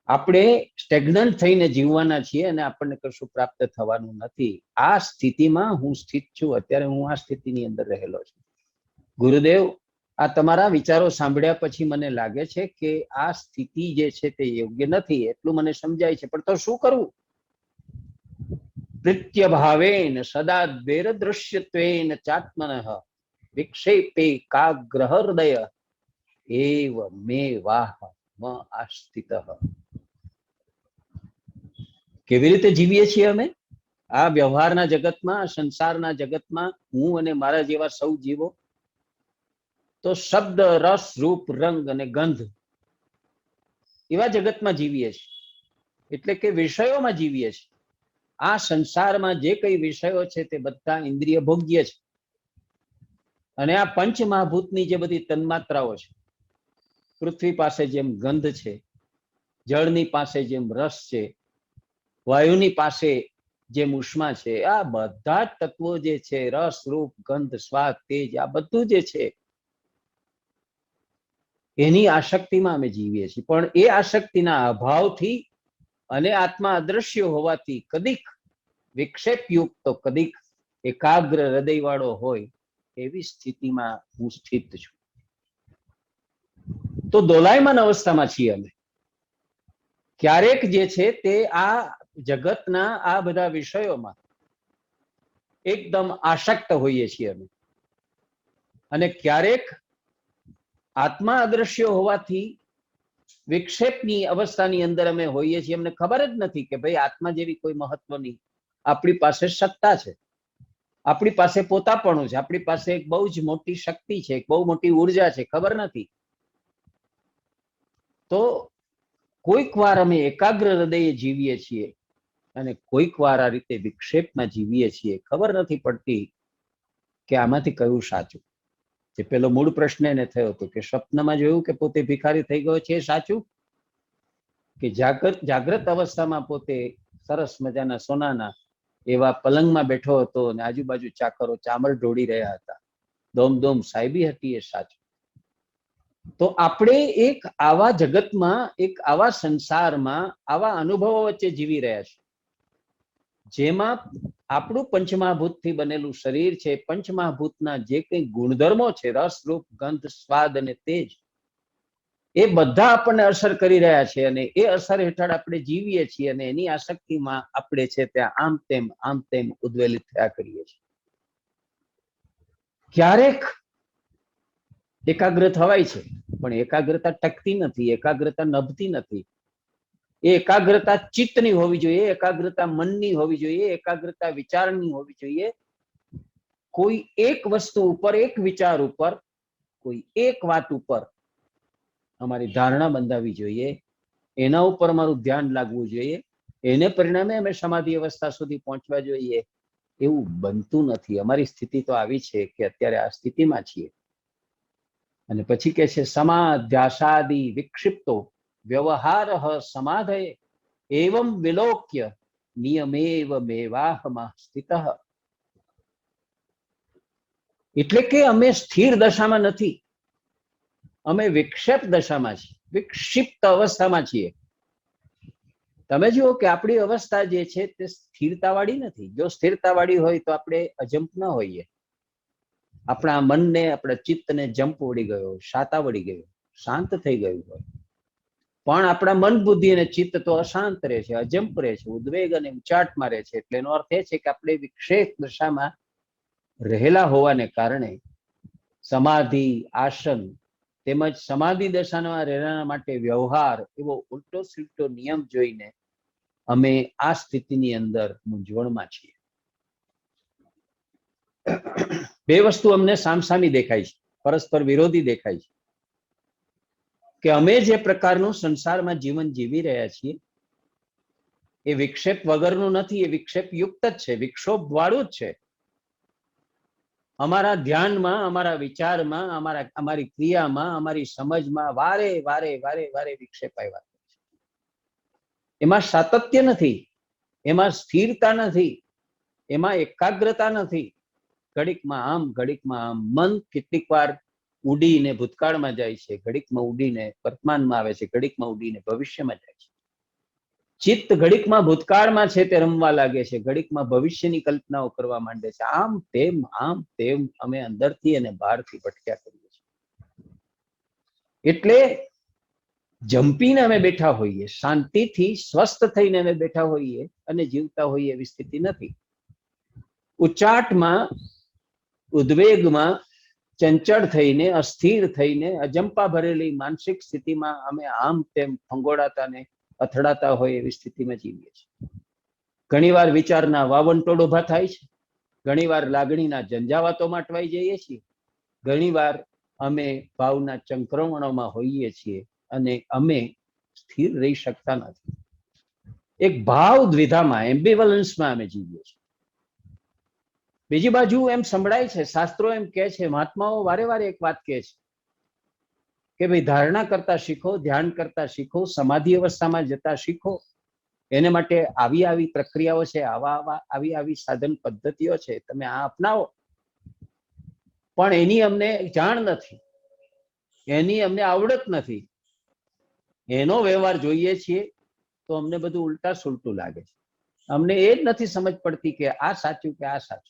આપણે સ્ટેગ્નન્ટ થઈને જીવવાના છીએ અને આપણને કશું પ્રાપ્ત થવાનું નથી. આ સ્થિતિમાં હું સ્થિત છું. અત્યારે હું આ સ્થિતિની અંદર રહેલો છું. ગુરુદેવ, આ તમારા વિચારો સાંભળ્યા પછી મને લાગે છે કે આ સ્થિતિ જે છે તે યોગ્ય નથી, એટલું મને સમજાય છે, પણ તો શું કરવું? પ્રીત્ય ભાવેન સદા દ્વેરદૃશ્યત્વેન ચાત્મનઃ વિક્ષેપે કાગ્રહ હૃદય એવ મે વાહ મ આસ્થિતઃ. કેવી રીતે જીવીએ છીએ અમે આ વ્યવહારના જગતમાં, સંસારના જગતમાં? હું અને મારા જેવા સૌ જીવો તો શબ્દ, રસ, રૂપ, રંગ અને ગંધ એવા જગતમાં જીવીએ છીએ, એટલે કે વિષયોમાં જીવીએ છીએ. આ સંસારમાં જે કઈ વિષયો છે તે બધા ઇન્દ્રિય ભોગ્ય છે, અને આ પંચ મહાભૂતની જે બધી તન્માત્રાઓ છે, પૃથ્વી પાસે જેમ ગંધ છે, જળની પાસે જેમ રસ છે, વાયુની પાસે જેમ ઉષ્મા છે, આ બધા જ તત્વો જે છે, રસ, રૂપ, ગંધ, સ્વાદ, તેજ, આ બધું જે છે એની આસક્તિમાં અમે જીવીએ છીએ. પણ એ આસક્તિના અભાવથી અને આત્મા અદ્રશ્ય હોવાથી કદીક વિક્ષેપયુક્ત તો કદીક એકાગ્ર હૃદયવાળો હોય એવી સ્થિતિમાં હું સ્થિત છું. તો દોલાયમાન અવસ્થામાં છીએ અમે. ક્યારેક જે છે તે આ જગતના આ બધા વિષયોમાં એકદમ આસક્ત હોઈએ છીએ અમે. અને ક્યારેક આત્મા અદ્રશ્ય હોવાથી વિક્ષેપની અવસ્થાની અંદર અમે હોઈએ છીએ. અમને ખબર જ નથી કે ભાઈ આત્મા જેવી કોઈ મહત્વની આપણી પાસે સત્તા છે, આપણી પાસે પોતાપણું છે, આપણી પાસે એક બહુ જ મોટી શક્તિ છે, એક બહુ મોટી ઉર્જા છે, ખબર નથી. તો કોઈક વાર અમે એકાગ્ર હૃદયે જીવીએ છીએ અને કોઈક વાર આ રીતે વિક્ષેપમાં જીવીએ છીએ. ખબર નથી પડતી કે આમાંથી કયું સાચું. જે પેલો મૂળ પ્રશ્ન એને થયો હતો કે સ્વપ્નમાં જોયું કે પોતે ભિખારી થઈ ગયો છે, એ સાચું? કે જાગ્રત અવસ્થામાં પોતે સરસ મજાના સોનાના એવા પલંગમાં બેઠો હતો અને આજુબાજુ ચાકરો ચામર ઢોળી રહ્યા હતા, દોમ દોમ સાહેબી હતી, એ સાચું? તો આપણે એક આવા જગતમાં, એક આવા સંસારમાં, આવા અનુભવો વચ્ચે જીવી રહ્યા છીએ, જેમાં આપણું પંચમહાભૂતથી બનેલું શરીર છે, પંચમહાભૂતના જે કંઈ ગુણધર્મો છે, રસ, રૂપ, ગંધ, સ્વાદ અને તેજ, એ બધા આપણને અસર કરી રહ્યા છે અને એ અસર હેઠળ આપણે જીવીએ છીએ અને એની આસક્તિમાં આપણે છે ત્યાં આમ તેમ ઉદ્વેલિત થયા કરીએ છીએ. ક્યારેક એકાગ્ર થવાય છે, પણ એકાગ્રતા ટકતી નથી, એકાગ્રતા નભતી નથી. એ એકાગ્રતા ચિત્તની હોવી જોઈએ, એકાગ્રતા મનની હોવી જોઈએ, એકાગ્રતા વિચારની હોવી જોઈએ. કોઈ એક વસ્તુ ઉપર, એક વિચાર ઉપર, કોઈ એક વાત ઉપર અમારી ધારણા બંધાવી જોઈએ, એના ઉપર અમારું ધ્યાન લાગવું જોઈએ, એને પરિણામે અમે સમાધિ અવસ્થા સુધી પહોંચવા જોઈએ. એવું બનતું નથી. અમારી સ્થિતિ તો આવી છે કે અત્યારે આ સ્થિતિમાં છીએ. અને પછી કે છે સમાધ્યાસાદી વિક્ષિપ્તો વ્યવહાર સમાધયે એવમ વિલોક્ય નિયમેવ મેવાહમાં સ્થિતઃ. એટલે કે અમે સ્થિર દશામાં નથી, અમે વિક્ષેપ દશામાં છીએ, વિક્ષિપ્ત અવસ્થામાં છીએ. તમે જુઓ કે આપણી અવસ્થા જે છે તે સ્થિરતાવાળી નથી. જો સ્થિરતાવાળી હોય તો આપણે અજંપ ન હોઈએ. આપણા મનને, આપણા ચિત્તને જંપ વળી ગયો, શાતા વળી ગયો, શાંત થઈ ગયું હોય. પણ આપણા મન, બુદ્ધિ અને ચિત્ત તો અશાંત રહે છે, અજંપ રહે છે, ઉદ્વેગ અને ઉચાટમાં રહે છે. એટલે એનો અર્થ એ છે કે આપણે વિક્ષેપ દશામાં રહેલા હોવાને કારણે સમાધિ, આસન તેમજ સમાધિ દશામાં રહેવાના માટે વ્યવહાર એવો ઉલટો સીલટો નિયમ જોઈને અમે આ સ્થિતિની અંદર મૂંઝવણમાં છીએ. બે વસ્તુ અમને સામસામી દેખાય છે, પરસ્પર વિરોધી દેખાય છે. કે અમે જે પ્રકારનું સંસારમાં જીવન જીવી રહ્યા છીએ એ વિક્ષેપ વગરનું નથી, એ વિક્ષેપ યુક્ત જ છે, વિક્ષોભ વાળું જ છે. અમારા ધ્યાનમાં, અમારા વિચારમાં, અમારી ક્રિયામાં, અમારી સમજમાં વારે વારે વારે વારે વિક્ષેપ આવ્યા. એમાં સાતત્ય નથી, એમાં સ્થિરતા નથી, એમાં એકાગ્રતા નથી. ઘડીકમાં આમ, ઘડીકમાં આમ. મન કેટલીક વાર ઉડીને ભૂતકાળમાં જાય છે, ઘડીકમાં ઉડીને વર્તમાનમાં આવે છે, ઘડીકમાં ઉડીને ભવિષ્યમાં જાય છે. ચિત્ત ઘડીકમાં ભૂતકાળમાં છે તે રમવા લાગે છે, ઘડીકમાં ભવિષ્યની કલ્પનાઓ કરવા માંડે છે. આમ તેમ અમે અંદરથી અને બહારથી ભટક્યા કરીએ છીએ. એટલે જંપીને અમે બેઠા હોઈએ, શાંતિથી સ્વસ્થ થઈને અમે બેઠા હોઈએ અને જીવતા હોઈએ એવી સ્થિતિ નથી. ઉચાટમાં, ઉદ્વેગમાં, ચંચળ થઈને, અસ્થિર થઈને, અજંપા ભરેલી માનસિક સ્થિતિમાં અમે આમ તેમ ફંગોળાતા ને અથડાતા હોય એવી સ્થિતિમાં જીવીએ છીએ. ઘણીવાર વિચારના વાવંટોળ ઉભા થાય છે, ઘણીવાર લાગણીના ઝંઝાવાતોમાં અટવાઈ જઈએ છીએ, ઘણીવાર અમે ભાવના ચંક્રમણોમાં હોઈએ છીએ અને અમે સ્થિર રહી શકતા નથી. એક ભાવ દ્વિધામાં, એમ્બિવલન્સમાં અમે જીવીએ છીએ. બીજી બાજુ એમ સંભળાય છે, શાસ્ત્રો એમ કહે છે, મહાત્માઓ વારે વારે એક વાત કહે છે કે ભાઈ ધારણા કરતા શીખો, ધ્યાન કરતા શીખો, સમાધિ અવસ્થામાં જતા શીખો. એને માટે આવી આવી પ્રક્રિયાઓ છે, આવી આવી સાધન પદ્ધતિઓ છે, તમે આ અપનાવો. પણ એની અમને જાણ નથી, એની અમને આવડત નથી. એનો વ્યવહાર જોઈએ છીએ તો અમને બધું ઉલટા સુલટું લાગે છે. અમને એ જ નથી સમજ પડતી કે આ સાચું કે આ સાચું.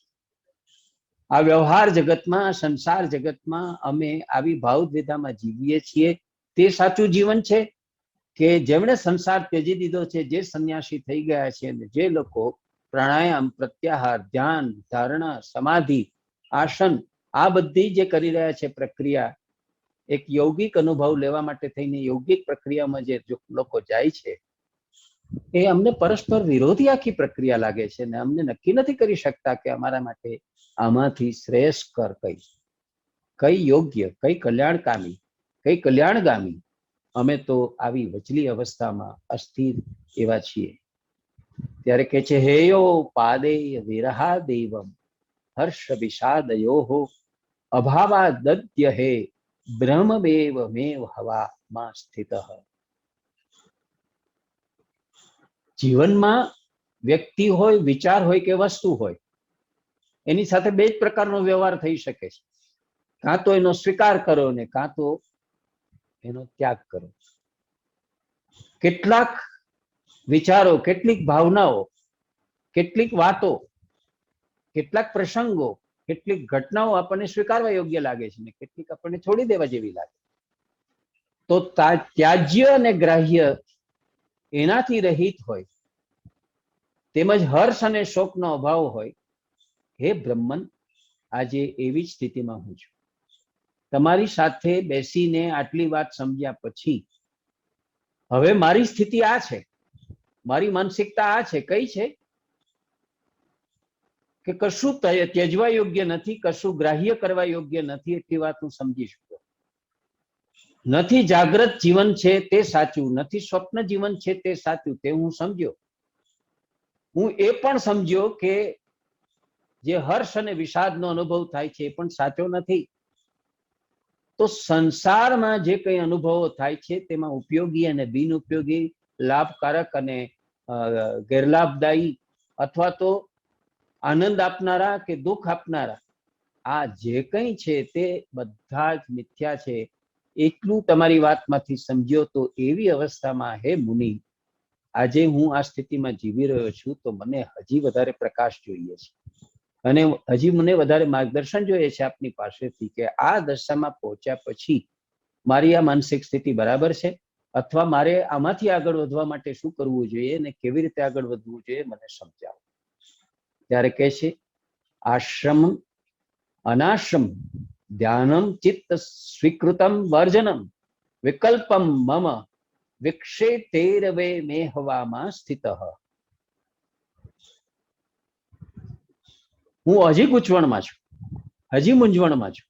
આ વ્યવહાર જગતમાં, સંસાર જગતમાં અમે આવી ભાવદ્વિધામાં જીવીએ છીએ. તે સાચું જીવન છે કે જેમણે સંસાર ત્યજી દીધો છે, જે સંન્યાસી થઈ ગયા છે, અને જે લોકો પ્રાણાયામ, પ્રત્યાહાર, ધ્યાન, ધારણા, સમાધિ, આસન આ બધી જે કરી રહ્યા છે પ્રક્રિયા, એક yogિક અનુભવ લેવા માટે થઈને yogિક પ્રક્રિયામાં જે લોકો જાય છે, એ અમને પરસ્પર વિરોધી આખી પ્રક્રિયા લાગે છે, અને અમને નક્કી નથી કરી શકતા કે અમારા માટે આમાંથી શ્રેષ્ઠકર કઈ યોગ્ય, કઈ કલ્યાણકામી, કઈ કલ્યાણગામી. અમે તો આવી વચલી અવસ્થામાં અસ્થિર એવા છીએ. ત્યારે કે છે, હેયો પાદેય વિરહા દેવમ હર્ષ વિષાદયો અભાવા દદ્ય હે બ્રહ્મમેવ મેવ હવા માં સ્થિત. જીવનમાં વ્યક્તિ હોય, વિચાર હોય કે વસ્તુ હોય, એની સાથે બે જ પ્રકારનો વ્યવહાર થઈ શકે છે. કાં તો એનો સ્વીકાર કરો ને કાં તો એનો ત્યાગ કરો. કેટલાક વિચારો, કેટલીક ભાવનાઓ, કેટલીક વાતો, કેટલાક પ્રસંગો, કેટલીક ઘટનાઓ આપણને સ્વીકારવા યોગ્ય લાગે છે ને કેટલીક આપણને છોડી દેવા જેવી લાગે. તો ત્યાજ્ય અને ગ્રાહ્ય એનાથી રહિત હોય, તેમજ હર્ષ અને શોકનો અભાવ હોય, હે બ્રહ્મન, આજે એવી જ સ્થિતિમાં હું છું. તમારી સાથે બેસીને આટલી વાત સમજ્યા પછી હવે મારી સ્થિતિ આ છે, મારી માનસિકતા આ છે. કઈ છે? કે કશું ત્યજવા યોગ્ય નથી, કશું ગ્રાહ્ય કરવા યોગ્ય નથી. એટલી વાત હું સમજી શકું. નથી જાગ્રત જીવન છે તે સાચું, નથી સ્વપ્ન જીવન છે તે સાચું, તે હું સમજ્યો. હું એ પણ સમજ્યો કે જે હર્ષ અને વિષાદનો અનુભવ થાય છે એ પણ સાચો નથી. તો સંસારમાં જે કંઈ અનુભવો થાય છે તેમાં ઉપયોગી અને બિનઉપયોગી, લાભકારક અને ગેરલાભદાયી, અથવા તો આનંદ આપનારા કે દુઃખ આપનારા, આ જે કંઈ છે તે બધા જ મિથ્યા છે. એટલું તમારી વાતમાંથી સમજ્યો તો એવી અવસ્થામાં હે મુનિ, આજે હું આ સ્થિતિમાં જીવી રહ્યો છું, તો મને હજી વધારે પ્રકાશ જોઈએ છે અને હજી મને વધારે માર્ગદર્શન જોઈએ છે આપની પાસેથી કે આ દશામાં પહોંચ્યા પછી મારી આ માનસિક સ્થિતિ બરાબર છે અથવા મારે આમાંથી આગળ વધવા માટે શું કરવું જોઈએ અને કેવી રીતે આગળ વધવું જોઈએ, મને સમજાવો. ત્યારે કહે છે, આશ્રમ અનાશ્રમ ધ્યાનમ ચિત્ત સ્વીકૃતમ વર્જનમ વિકલ્પમ મમ વિક્ષેતેરવે મે હવામાં સ્થિત. હું હજી ગૂંચવણમાં છું, હજી મૂંઝવણમાં છું,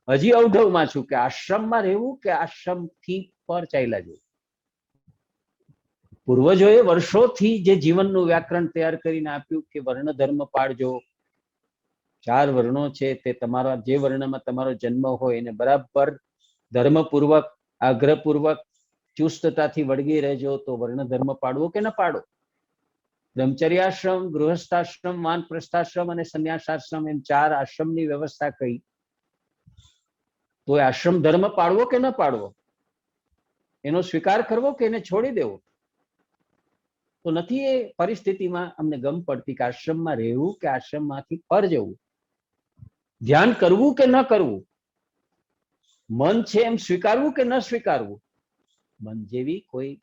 હજી અવઢવમાં છું કે આશ્રમમાં રહેવું કે આશ્રમથી પર ચાલ્યા જવું. પૂર્વજોએ વર્ષોથી જે જીવનનું વ્યાકરણ તૈયાર કરીને આપ્યું કે વર્ણ ધર્મ પાળજો, 4 વર્ણો છે તે તમારા જે વર્ણમાં તમારો જન્મ હોય એને બરાબર ધર્મપૂર્વક, આગ્રહપૂર્વક, ચુસ્તતાથી વળગી રહેજો. તો વર્ણ ધર્મ પાડવો કે ન પાડો, બ્રહ્મચર્યાશ્રમ, ગૃહસ્થાશ્રમ, વાનપ્રસ્થાશ્રમ અને સંન્યાસાશ્રમ, એમ 4 આશ્રમની વ્યવસ્થા કરી. તો આશ્રમ ધર્મ પાડવો કે ન પાડવો, એનો સ્વીકાર કરવો કે એને છોડી દેવો, તો નથી એ પરિસ્થિતિમાં અમને ગમ પડતી કે આશ્રમમાં રહેવું કે આશ્રમમાંથી પર જવું, ધ્યાન કરવું કે ન કરવું, મન છે એમ સ્વીકારવું કે ન સ્વીકારવું. મન જેવી કોઈ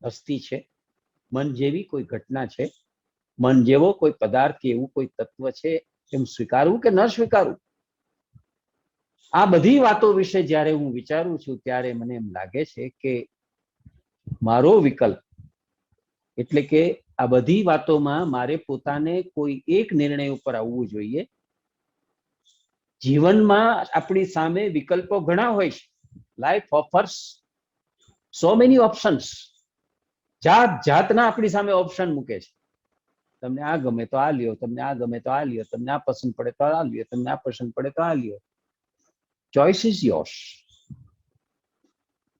હસ્તી છે, મન જેવી કોઈ ઘટના છે, મન જેવો કોઈ પદાર્થ કે એવું કોઈ તત્વ છે એમ સ્વીકારવું કે ન સ્વીકારવું. આ બધી વાતો વિશે જ્યારે હું વિચારું છું ત્યારે મને એમ લાગે છે કે મારો વિકલ્પ એટલે કે આ બધી વાતોમાં મારે પોતાને કોઈ એક નિર્ણય ઉપર આવવું જોઈએ. જીવનમાં આપણી સામે વિકલ્પો ઘણા હોય છે. Life offers so many options. જાત જાતના આપણી સામે ઓપ્શન મૂકે છે. તમને આ ગમે તો આ લ્યો, તમને આ ગમે તો આ લ્યો, તમને આ પસંદ પડે તો આ લ્યો, તમને આ પસંદ પડે તો આ લ્યો. Choice is yours.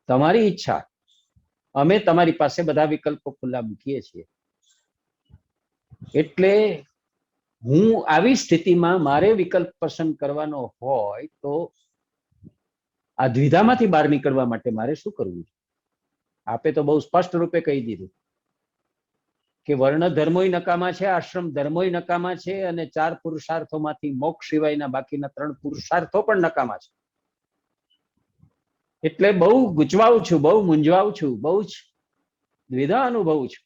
તમારી ઈચ્છા. અમે તમારી પાસે બધા વિકલ્પો ખુલ્લા મૂકીએ છીએ. એટલે હું આવી સ્થિતિમાં મારે વિકલ્પ પસંદ કરવાનો હોય તો આ દ્વિધામાંથી બહાર નીકળવા માટે મારે શું કરવું? આપે તો બહુ સ્પષ્ટ રૂપે કહી દીધું કે વર્ણ ધર્મોય નકામા છે, આશ્રમ ધર્મોય નકામા છે, અને 4 પુરુષાર્થોમાંથી મોક્ષ સિવાયના બાકીના 3 પુરુષાર્થો પણ નકામા છે. એટલે બહુ ગૂંચવાઉં છું, બહુ મૂંઝવાઉં છું, બહુ જ દ્વિધા અનુભવું છું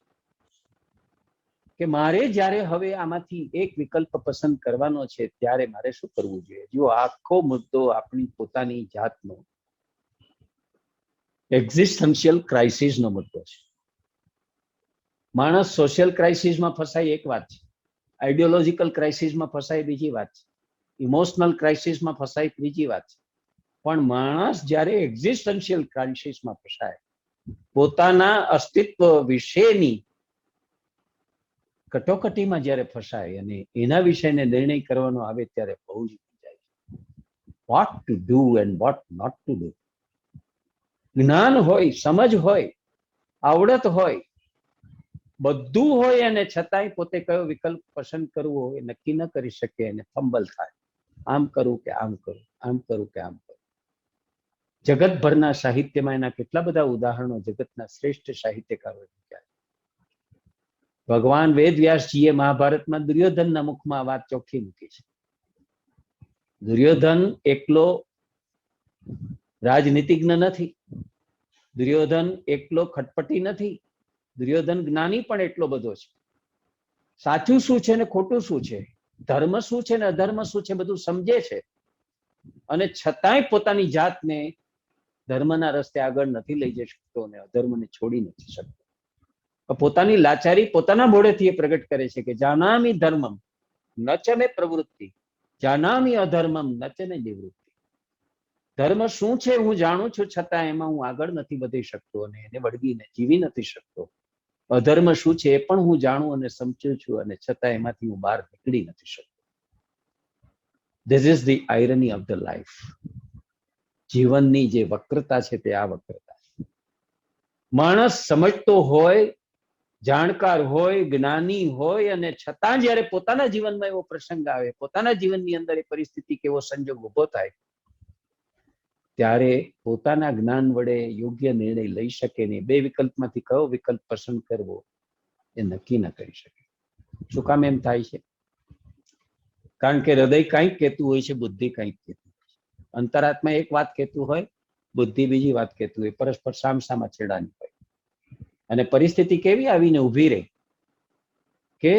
કે મારે જ્યારે હવે આમાંથી એક વિકલ્પ પસંદ કરવાનો છે ત્યારે મારે શું કરવું જોઈએ. જો આખો મુદ્દો આપણી પોતાની જાતનો એક્ઝિસ્ટન્શિયલ ક્રાઇસિસનો મુદ્દો છે. માણસ સોશિયલ ક્રાઇસિસમાં ફસાય એક વાત છે, આઈડિયોલોજીકલ ક્રાઇસિસમાં ફસાય બીજી વાત છે, ઇમોશનલ ક્રાઇસિસમાં ફસાય ત્રીજી વાત છે. પણ માણસ જ્યારે એક્ઝિસ્ટન્શિયલ ક્રાઇસિસમાં ફસાય, પોતાના અસ્તિત્વ વિશેની કટોકટીમાં જ્યારે ફસાય અને એના વિશેને નિર્ણય કરવાનો આવે ત્યારે બહુ જ જાય. What to do and what not to do. જ્ઞાન હોય, સમજ હોય, આવડત હોય, બધું હોય અને છતાંય પોતે કયો વિકલ્પ પસંદ કરવો એ નક્કી ન કરી શકે અને ફંબલ થાય. આમ કરું કે આમ કરું, આમ કરું કે આમ કરું. જગતભરના સાહિત્યમાં એના કેટલા બધા ઉદાહરણો જગતના શ્રેષ્ઠ સાહિત્યકારો મૂક્યા. ભગવાન વેદવ્યાસજીએ મહાભારતમાં દુર્યોધનના મુખમાં વાત ચોખ્ખી મૂકી છે. દુર્યોધન એકલો રાજનીતિજ્ઞ નથી, દુર્યોધન એકલો ખટપટી નથી, દુર્યોધન જ્ઞાની પણ એટલો બધો છે. સાચું શું છે ને ખોટું શું છે, ધર્મ શું છે ને અધર્મ શું છે બધું સમજે છે અને છતાંય પોતાની જાતને ધર્મના રસ્તે આગળ નથી લઈ જઈ શકતો અને અધર્મને છોડી નથી શકતો. પોતાની લાચારી પોતાના મોઢેથી પ્રગટ કરે છે કે જાનામી ધર્મમ ન ચ મે પ્રવૃત્તિ, જાનામી અધર્મમ ન ચ મે નિવૃત્તિ. ધર્મ શું છે હું જાણું છું, છતાં એમાં હું આગળ નથી વધી શકતો અને એને વળગીને જીવી નથી શકતો. અધર્મ શું છે એ પણ હું જાણું અને સમજું છું અને છતાં એમાંથી હું બહાર નીકળી નથી શકતો. This is the irony of the life. જીવનની જે વક્રતા છે તે આ વક્રતા છે. માણસ સમજતો હોય, જાણકાર હોય, જ્ઞાની હોય અને છતાં જ્યારે પોતાના જીવનમાં એવો પ્રસંગ આવે, પોતાના જીવનની અંદર એ પરિસ્થિતિ કે એવો સંજોગ ઉભો થાય, ત્યારે પોતાના જ્ઞાન વડે યોગ્ય નિર્ણય લઈ શકે નહીં. બે વિકલ્પમાંથી કયો વિકલ્પ પસંદ કરવો એ નક્કી ન કરી શકે. શું કામ એમ થાય છે? કારણ કે હૃદય કંઈક કહેતું હોય છે, બુદ્ધિ કંઈક કહેતું હોય છે. અંતરાત્મા એક વાત કહેતું હોય, બુદ્ધિ બીજી વાત કહેતું હોય, પરસ્પર સામસામા છેડાની હોય. અને પરિસ્થિતિ કેવી આવીને ઊભી રહે કે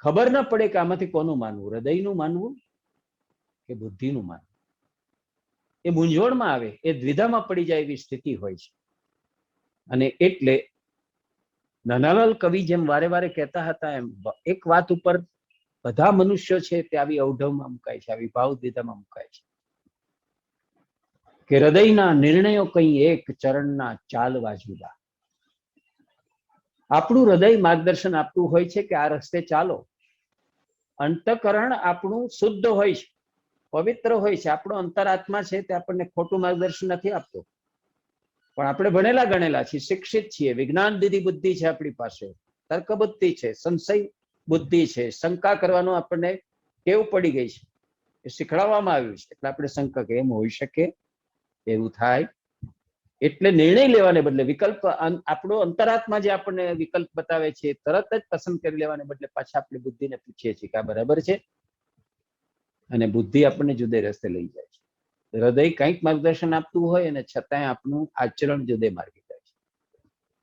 ખબર ન પડે કે આમાંથી કોનું માનવું, હૃદયનું માનવું કે બુદ્ધિનું માનવું. એ મૂંઝવણમાં આવે, એ દ્વિધામાં પડી જાય એવી સ્થિતિ હોય છે. અને એટલે નાનાલાલ કવિ જેમ વારે વારે કહેતા હતા એમ એક વાત ઉપર બધા મનુષ્યો છે તે આવી અવઢવમાં મુકાય છે, આવી ભાવ દ્વિધામાં મુકાય છે કે હૃદયના નિર્ણયો કઈ એક, ચરણના ચાલવા જુદા. આપણું હૃદય માર્ગદર્શન આપતું હોય છે કે આ રસ્તે ચાલો. અંતઃકરણ આપણું શુદ્ધ હોય છે, પવિત્ર હોય છે. આપણો અંતરાત્મા છે તે આપણને ખોટું માર્ગદર્શન નથી આપતો. પણ આપણે ભણેલા ગણેલા છીએ, શિક્ષિત છીએ, વિજ્ઞાન દીધી બુદ્ધિ છે આપણી પાસે, તર્ક બુદ્ધિ છે, સંશય બુદ્ધિ છે, શંકા કરવાનો આપણને ટેવ પડી ગઈ છે, એ શીખડાવવામાં આવ્યું છે. એટલે આપણે શંકા કે એમ હોઈ શકે, એવું થાય. એટલે નિર્ણય લેવાને બદલે વિકલ્પ, આપણો અંતરાત્મા જે આપણને વિકલ્પ બતાવે છે તરત જ પસંદ કરી લેવાને બદલે પાછા આપણે બુદ્ધિને પૂછીએ છીએ કે આ બરાબર છે, અને બુદ્ધિ આપણને જુદે રસ્તે લઈ જાય છે. હૃદય કંઈક માર્ગદર્શન આપતું હોય અને છતાંય આપણું આચરણ જુદે માર્ગે જાય છે.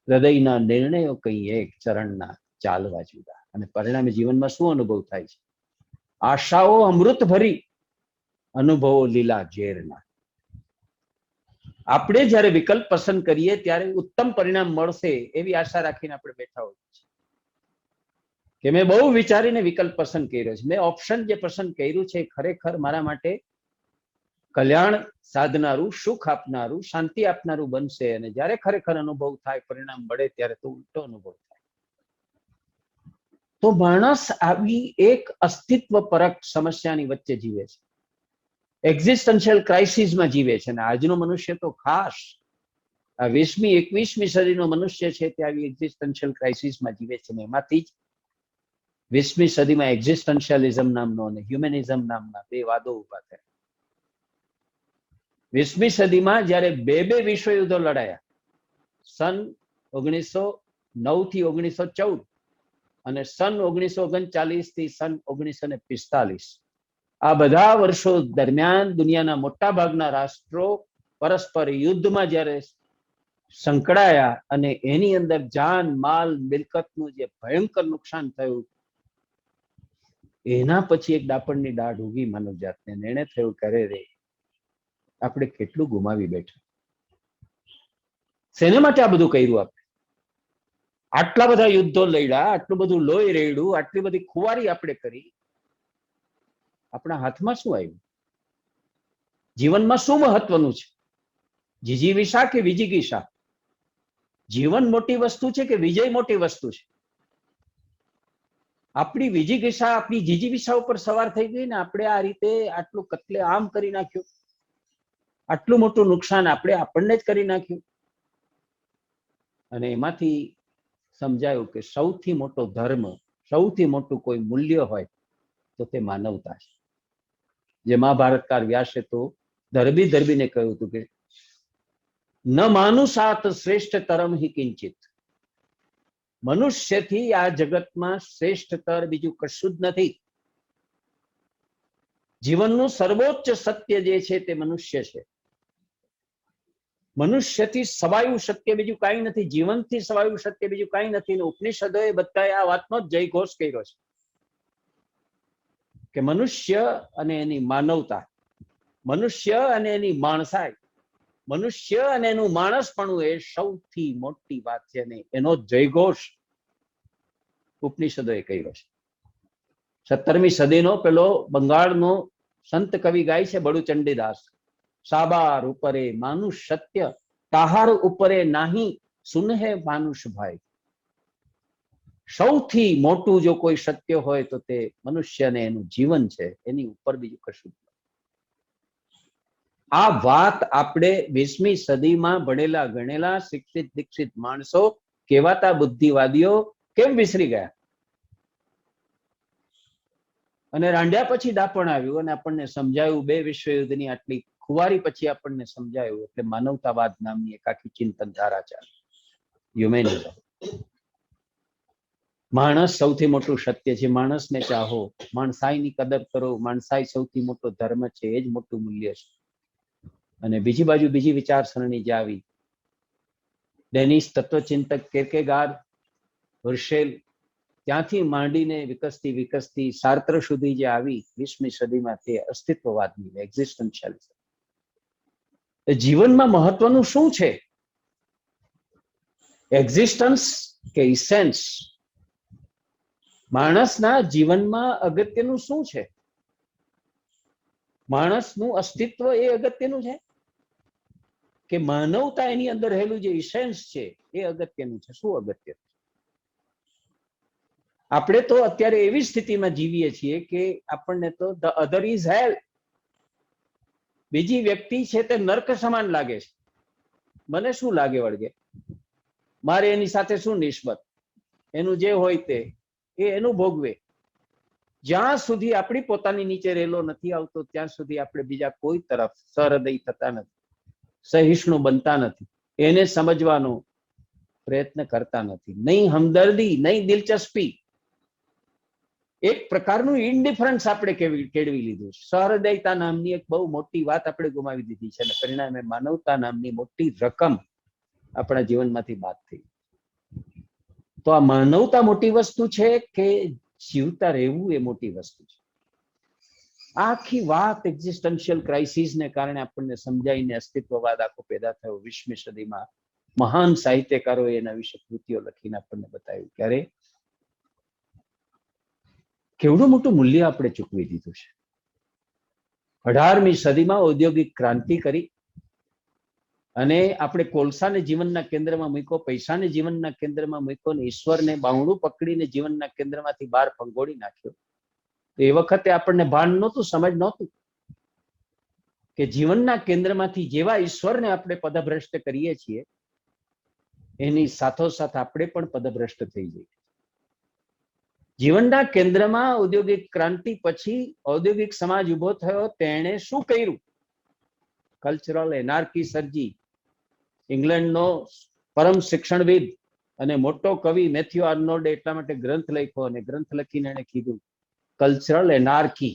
હૃદયના નિર્ણયો કઈ એક, ચરણના ચાલવા જુદા. અને પરિણામે જીવનમાં શું અનુભવ થાય છે? આશાઓ અમૃત ભરી, અનુભવો લીલા ઝેરના. આપણે જ્યારે વિકલ્પ પસંદ કરીએ ત્યારે ઉત્તમ પરિણામ મળશે એવી આશા રાખીને આપણે બેઠા હોઈએ છીએ કે મેં બહુ વિચારીને વિકલ્પ પસંદ કર્યો છે, મેં ઓપ્શન જે પસંદ કર્યું છે ખરેખર મારા માટે કલ્યાણ સાધનારું, સુખ આપનારું, શાંતિ આપનારું બનશે. અને જ્યારે ખરેખર અનુભવ થાય, પરિણામ મળે, ત્યારે તો ઉલટો અનુભવ થાય. તો માણસ આવી એક અસ્તિત્વ પરક સમસ્યાની વચ્ચે જીવે છે, એક્ઝિસ્ટન્શિયલ ક્રાઇસિસમાં જીવે છે. અને આજનો મનુષ્ય તો ખાસ આ 20મી 21મી સદીનો મનુષ્ય છે તે આવી એક્ઝિસ્ટન્શિયલ ક્રાઇસિસમાં જીવે છે. અને એમાંથી જ 20મી સદીમાં એક્ઝિસ્ટન્શિયલિઝમ નામનો અને હ્યુમેનિઝમ નામના બે વાદો ઉભા થયા. 20મી સદીમાં જ્યારે બે વિશ્વયુદ્ધો લડાયા, સન 1909 થી 1914 અને સન 1939 થી સન 1945, આ બધા વર્ષો દરમિયાન દુનિયાના મોટા ભાગના રાષ્ટ્રો પરસ્પર યુદ્ધમાં જ્યારે સંકળાયા અને એની અંદર જાન માલ મિલકતનું જે ભયંકર નુકસાન થયું, એના પછી એક ડાપણની દાઢ ઉગી માનવ જાતને. એને થયું કરે રે આપણે કેટલું ગુમાવી બેઠા. શેને માટે આ બધું કર્યું? આપણે આટલા બધા યુદ્ધો લડ્યા, આટલું બધું લોહી રેડ્યું, આટલી બધી ખુવારી આપણે કરી, આપણા હાથમાં શું આવ્યું? જીવનમાં શું મહત્વનું છે? જીજીવિષા કે વિજિગીષા? જીવન મોટી વસ્તુ છે કે વિજય મોટી વસ્તુ છે? આપણી વિજિગીષા આપણી જીજીવિષા ઉપર સવાર થઈ ગઈ ને. આપણે આ રીતે આટલું કત્લે આમ કરી નાખ્યું, આટલું મોટું નુકસાન આપણે આપણને જ કરી નાખ્યું. અને એમાંથી સમજાયું કે સૌથી મોટો ધર્મ, સૌથી મોટું કોઈ મૂલ્ય હોય તો તે માનવતા છે. જે મહાભારતકાર વ્યાસે તો ધરબીને કહ્યું હતું કે ન માનુષાત શ્રેષ્ઠતરમ હિ કિંચિત. મનુષ્યથી આ જગતમાં શ્રેષ્ઠતર બીજું કશું જ નથી. જીવનનું સર્વોચ્ચ સત્ય જે છે તે મનુષ્ય છે. મનુષ્યથી સવાયું સત્ય બીજું કાંઈ નથી. જીવનથી સવાયું સત્ય બીજું કાંઈ નથી. ને ઉપનિષદોએ બધાએ આ વાતનો જય ઘોષ કર્યો છે કે મનુષ્ય અને એની માનવતા, મનુષ્ય અને એની માણસાઈ, મનુષ્ય અને એનું માણસપણું એ સૌથી મોટી વાત છે. ને એનો જયઘોષ ઉપનિષદોએ કર્યો છે. 17મી સદીનો પેલો બંગાળનો સંત કવિ ગાય છે બડુ ચંડીદાસ, સાબાર ઉપરે માનુષ સત્ય, તાહાર ઉપરે નાહી સુનહે માનુષ ભાઈ. સૌથી મોટું જો કોઈ સત્ય હોય તો તે મનુષ્યને એનું જીવન છે, એની ઉપર બીજું કશું. આ વાત આપણે 20મી સદીમાં ભણેલા ગણેલા શિક્ષિત દીક્ષિત માણસો, કહેવાતા બુદ્ધિવાદીઓ કેમ વિસરી ગયા? અને રાંડ્યા પછી દાપણ આવ્યું અને આપણને સમજાયું, 2 વિશ્વયુદ્ધની આટલી ખુવારી પછી આપણને સમજાયું. એટલે માનવતાવાદ નામની એક આખી ચિંતન ધારા ચાલે, હ્યુમેનિઝમ. માણસ સૌથી મોટું સત્ય છે. માણસને ચાહો, માણસાઈની કદર કરો. માણસાઈ સૌથી મોટો ધર્મ છે, એ જ મોટું મૂલ્ય છે. અને બીજી બાજુ બીજી વિચારસરણી જે આવી, ડેનિશ તત્વચિંતક કિર્કેગાર્ડ, હર્શેલ, ત્યાંથી માંડીને વિકસતી સાર્ત્ર સુધી જે આવી 20મી સદીમાં, તે અસ્તિત્વવાદની એક્ઝિસ્ટન્શિયલિઝમ. જીવનમાં મહત્વનું શું છે? એક્ઝિસ્ટન્સ કે ઇસેન્સ? માણસના જીવનમાં અગત્યનું શું છે? માણસનું અસ્તિત્વ એ અગત્યનું છે કે માનવતા એની અંદર રહેલું જે ઇસેન્સ છે એ અગત્યનું છે? શું અગત્યનું? આપણે તો અત્યારે એવી સ્થિતિમાં જીવીએ છીએ કે આપણને તો ધ અધર ઇઝ હેલ, બીજી વ્યક્તિ છે તે નર્ક સમાન લાગે છે. મને શું લાગે વળગે? મારે એની સાથે શું નિસ્બત? એનું જે હોય તે એ એનું ભોગવે. જ્યાં સુધી આપણી પોતાની નીચે રહેલો નથી આવતો ત્યાં સુધી આપણે બીજા કોઈ તરફ સહૃદય થતા નથી, સહિષ્ણુ બનતા નથી, એને સમજવાનો પ્રયત્ન કરતા નથી. નહીં હમદર્દી, નહીં દિલચસ્પી. એક પ્રકારનું ઇન્ડિફરન્સ આપણે કેળવી લીધું છે. સહૃદયતા નામની એક બહુ મોટી વાત આપણે ગુમાવી દીધી છે અને પરિણામે માનવતા નામની મોટી રકમ આપણા જીવનમાંથી બાદ થઈ. તો આ માનવતા મોટી વસ્તુ છે કે જીવતા રહેવું એ મોટી વસ્તુ છે? આખી વાત એક્ઝિસ્ટન્શિયલ ક્રાઇસિસને કારણે આપણને સમજાઈને અસ્તિત્વવાદ આખો પેદા થયો 20મી સદીમાં. મહાન સાહિત્યકારોએ એના વિશે કૃતિઓ લખીને આપણને બતાવ્યું ક્યારે કેવડું મોટું મૂલ્ય આપણે ચૂકવી દીધું છે. 18મી સદીમાં ઔદ્યોગિક ક્રાંતિ કરી અને આપણે કોલસાને જીવનના કેન્દ્રમાં મૂક્યો, પૈસાને જીવનના કેન્દ્રમાં મૂક્યો ને ઈશ્વરને બાવણું પકડીને જીવનના કેન્દ્રમાંથી બહાર ફંગોળી નાખ્યો. તો એ વખતે આપણને ભાન નહોતું, સમજ નહોતું કે જીવનના કેન્દ્રમાંથી જેવા ઈશ્વરને આપણે પદભ્રષ્ટ કરીએ છીએ એની સાથોસાથ આપણે પણ પદભ્રષ્ટ થઈ જઈએ. જીવનના કેન્દ્રમાં ઔદ્યોગિક ક્રાંતિ પછી ઔદ્યોગિક સમાજ ઉભો થયો. તેણે શું કર્યું? કલ્ચરલ એનાર્કી સર્જી. ઇંગ્લેન્ડનો પરમ શિક્ષણવિદ અને મોટો કવિ મેથ્યુ આર્નોલ્ડે એટલા માટે ગ્રંથ લખ્યો અને ગ્રંથ લખીને એણે કીધું કલ્ચરલ એનાર્કી.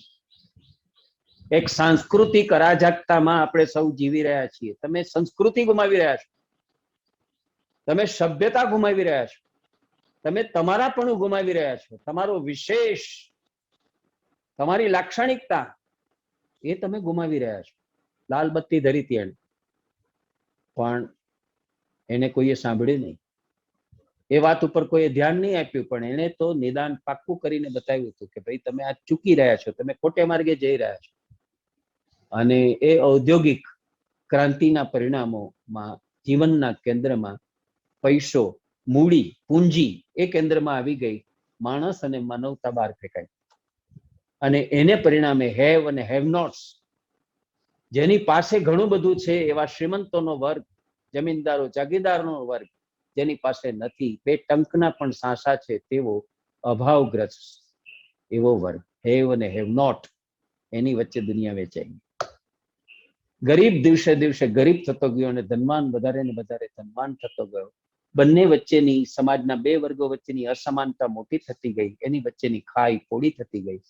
એક સાંસ્કૃતિક અરાજકતામાં આપણે સૌ જીવી રહ્યા છીએ. તમે સંસ્કૃતિ ગુમાવી રહ્યા છો, તમે સભ્યતા ગુમાવી રહ્યા છો, તમે તમારાપણું ગુમાવી રહ્યા છો, તમારો વિશેષ, તમારી લાક્ષણિકતા એ તમે ગુમાવી રહ્યા છો. લાલ બત્તી ધરી હતી એને, પણ એને કોઈએ સાંભળ્યું નહીં. એ વાત ઉપર કોઈએ ધ્યાન નહીં આપ્યું, પણ એને તો નિદાન પાક્કું કરીને બતાવ્યું હતું કે ભાઈ તમે આ ચૂકી રહ્યા છો, તમે ખોટે માર્ગે જઈ રહ્યા છો. અને એ ઔદ્યોગિક ક્રાંતિના પરિણામોમાં જીવનના કેન્દ્રમાં પૈસો, મૂડી, પૂંજી એ કેન્દ્રમાં આવી ગઈ. માણસ અને માનવતા બહાર ફેંકાઈ. અને એને પરિણામે હેવ અને હેવ નોટ્સ, જેની પાસે ઘણું બધું છે એવા શ્રીમંતોનો વર્ગ, જમીનદારો, જાગીરદારનો વર્ગ, જેની પાસે નથી, બે ટંકના પણ સાંસા છે તેવો અભાવગ્રસ્ત એવો વર્ગ, હેવ અને હેવ નોટ, એની વચ્ચે દુનિયા વેચાઈ. ગરીબ દિવસે દિવસે ગરીબ થતો ગયો અને ધનવાન વધારે ને વધારે ધનવાન થતો ગયો. બંને વચ્ચેની, સમાજના બે વર્ગો વચ્ચેની અસમાનતા મોટી થતી ગઈ, એની વચ્ચેની ખાઈ પોળી થતી ગઈ.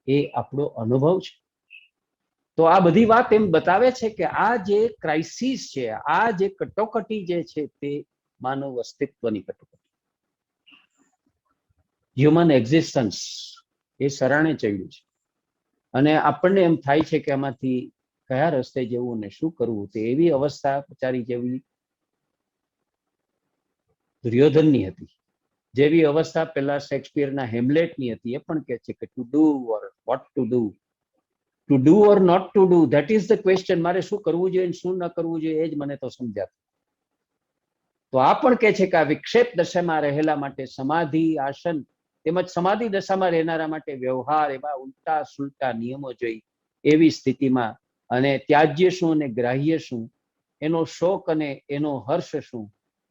એ આપણો અનુભવ છે. તો આ બધી વાત એમ બતાવે છે કે આ જે ક્રાઇસિસ છે, આ જે કટોકટી જે છે તે માનવ અસ્તિત્વની કટોકટી, હ્યુમન એક્ઝિસ્ટન્સ એ શરણે ચડ્યું છે. અને આપણને એમ થાય છે કે આમાંથી કયા રસ્તે જવું ને શું કરવું. તે એવી અવસ્થા બચારી જેવી દુર્યોધનની હતી, જેવી અવસ્થા પેલા શેક્સપિયરના હેમલેટની હતી. એ પણ કહે છે કે to do or what to do, to do or not to do, that is the question. મારે શું કરવું જોઈએ શું ન કરવું જોઈએ એ જ મને તો સમજાતું. તો આ પણ કહે છે કે આ વિક્ષેપ દશામાં રહેલા માટે સમાધિ, આસન તેમજ સમાધિ દશામાં રહેનારા માટે વ્યવહાર, એવા ઉલટા સુલટા નિયમો જોઈ એવી સ્થિતિમાં, અને ત્યાજ્ય શું અને ગ્રાહ્ય શું, એનો શોક અને એનો હર્ષ શું,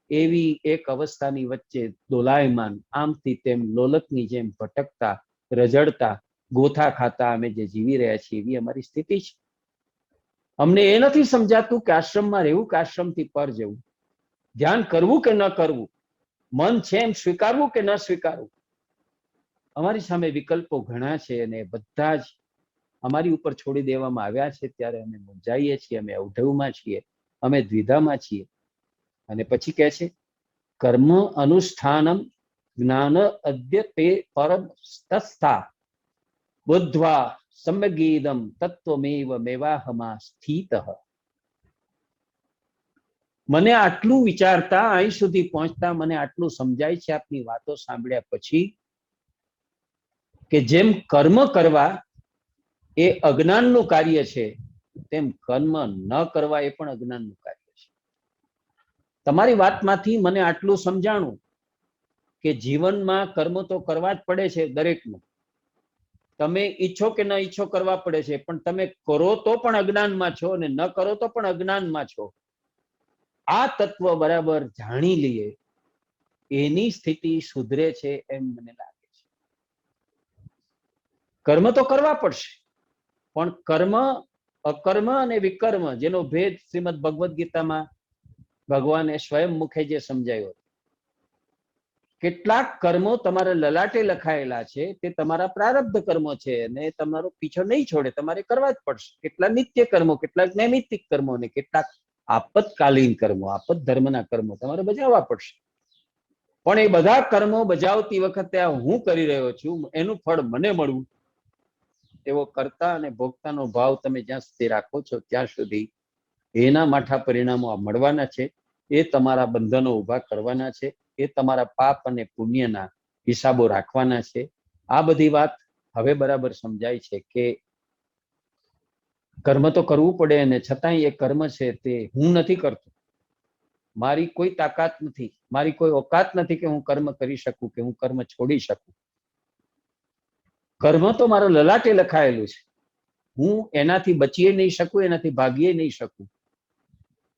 એવી એક અવસ્થાની વચ્ચે દોલાયમાન, આમથી તેમ લોલકની જેમ ભટકતા, રજડતા, ગોથા ખાતા અમે જે જીવી રહ્યા છીએ એવી અમારી સ્થિતિ છે. અમને એ નથી સમજાતું કે આશ્રમમાં રહેવું કે આશ્રમથી પર જવું, ધ્યાન કરવું કે ન કરવું, મન છે એમ સ્વીકારવું કે ન સ્વીકારવું. અમારી સામે વિકલ્પો ઘણા છે અને બધા જ અમારી ઉપર છોડી દેવામાં આવ્યા છે. ત્યારે અમે મૂંઝાઈએ છીએ, અમે અવઢવમાં છીએ, અમે દ્વિધામાં છીએ. અને પછી કહે છે કર્મ અનુષ્ઠાનમ જ્ઞાન અદ્ય તે પરમ તસ્થા બુદ્ધ્વા સમ્યગીદમ તત્વમેવ મેવાહમા સ્થિતઃ. મને આટલું વિચારતા, અહીં સુધી પહોંચતા મને આટલું સમજાય છે આપની વાતો સાંભળ્યા પછી કે જેમ કર્મ કરવા એ અજ્ઞાનનું કાર્ય છે, તેમ કર્મ ન કરવા એ પણ અજ્ઞાનનું કાર્ય છે. તમારી વાતમાંથી મને આટલું સમજાણું કે જીવનમાં કર્મ તો કરવા જ પડે છે દરેકનું. તમે ઈચ્છો કે ન ઈચ્છો કરવા પડે છે, પણ તમે કરો તો પણ અજ્ઞાનમાં છો અને ન કરો તો પણ અજ્ઞાનમાં છો. આ તત્વ બરાબર જાણી લઈએ એની સ્થિતિ સુધરે છે એમ મને લાગે છે. કર્મ તો કરવા પડશે, પણ કર્મ, અકર્મ અને વિકર્મ, જેનો ભેદ શ્રીમદ ભગવદ્ ગીતામાં ભગવાને સ્વયં મુખે જે સમજાયો. કેટલાક કર્મો તમારા લલાટે લખાયેલા છે, તે તમારા પ્રારબ્ધ કર્મો છે અને તમારો પીછો નહીં છોડે, તમારે કરવા જ પડશે. કેટલાક નિત્ય કર્મો, કેટલાક નૈમિત્તિક કર્મો અને કેટલાક આપતકાલીન કર્મો, આપત ધર્મના કર્મો તમારે બજાવવા પડશે. પણ એ બધા કર્મો બજાવતી વખતે આ હું કરી રહ્યો છું એનું ફળ મને મળવું, એવો કર્તા અને ભોગતાનો ભાવ તમે જ્યાં સુધી રાખો છો ત્યાં સુધી એના માઠા પરિણામો મળવાના છે. એ તમારા બંધનો ઉભા કરવાના છે, એ તમારા પાપ અને પુણ્યના હિસાબો રાખવાના છે. આ બધી વાત હવે બરાબર સમજાય છે કે કર્મ તો કરવું પડે અને છતાંય એ કર્મ છે તે હું નથી કરતો. મારી કોઈ તાકાત નથી, મારી કોઈ ઓકાત નથી કે હું કર્મ કરી શકું, કે હું કર્મ છોડી શકું. કર્મ તો મારા લલાટે લખાયેલું છે, હું એનાથી બચીએ નહીં શકું, એનાથી ભાગીએ નહીં શકું.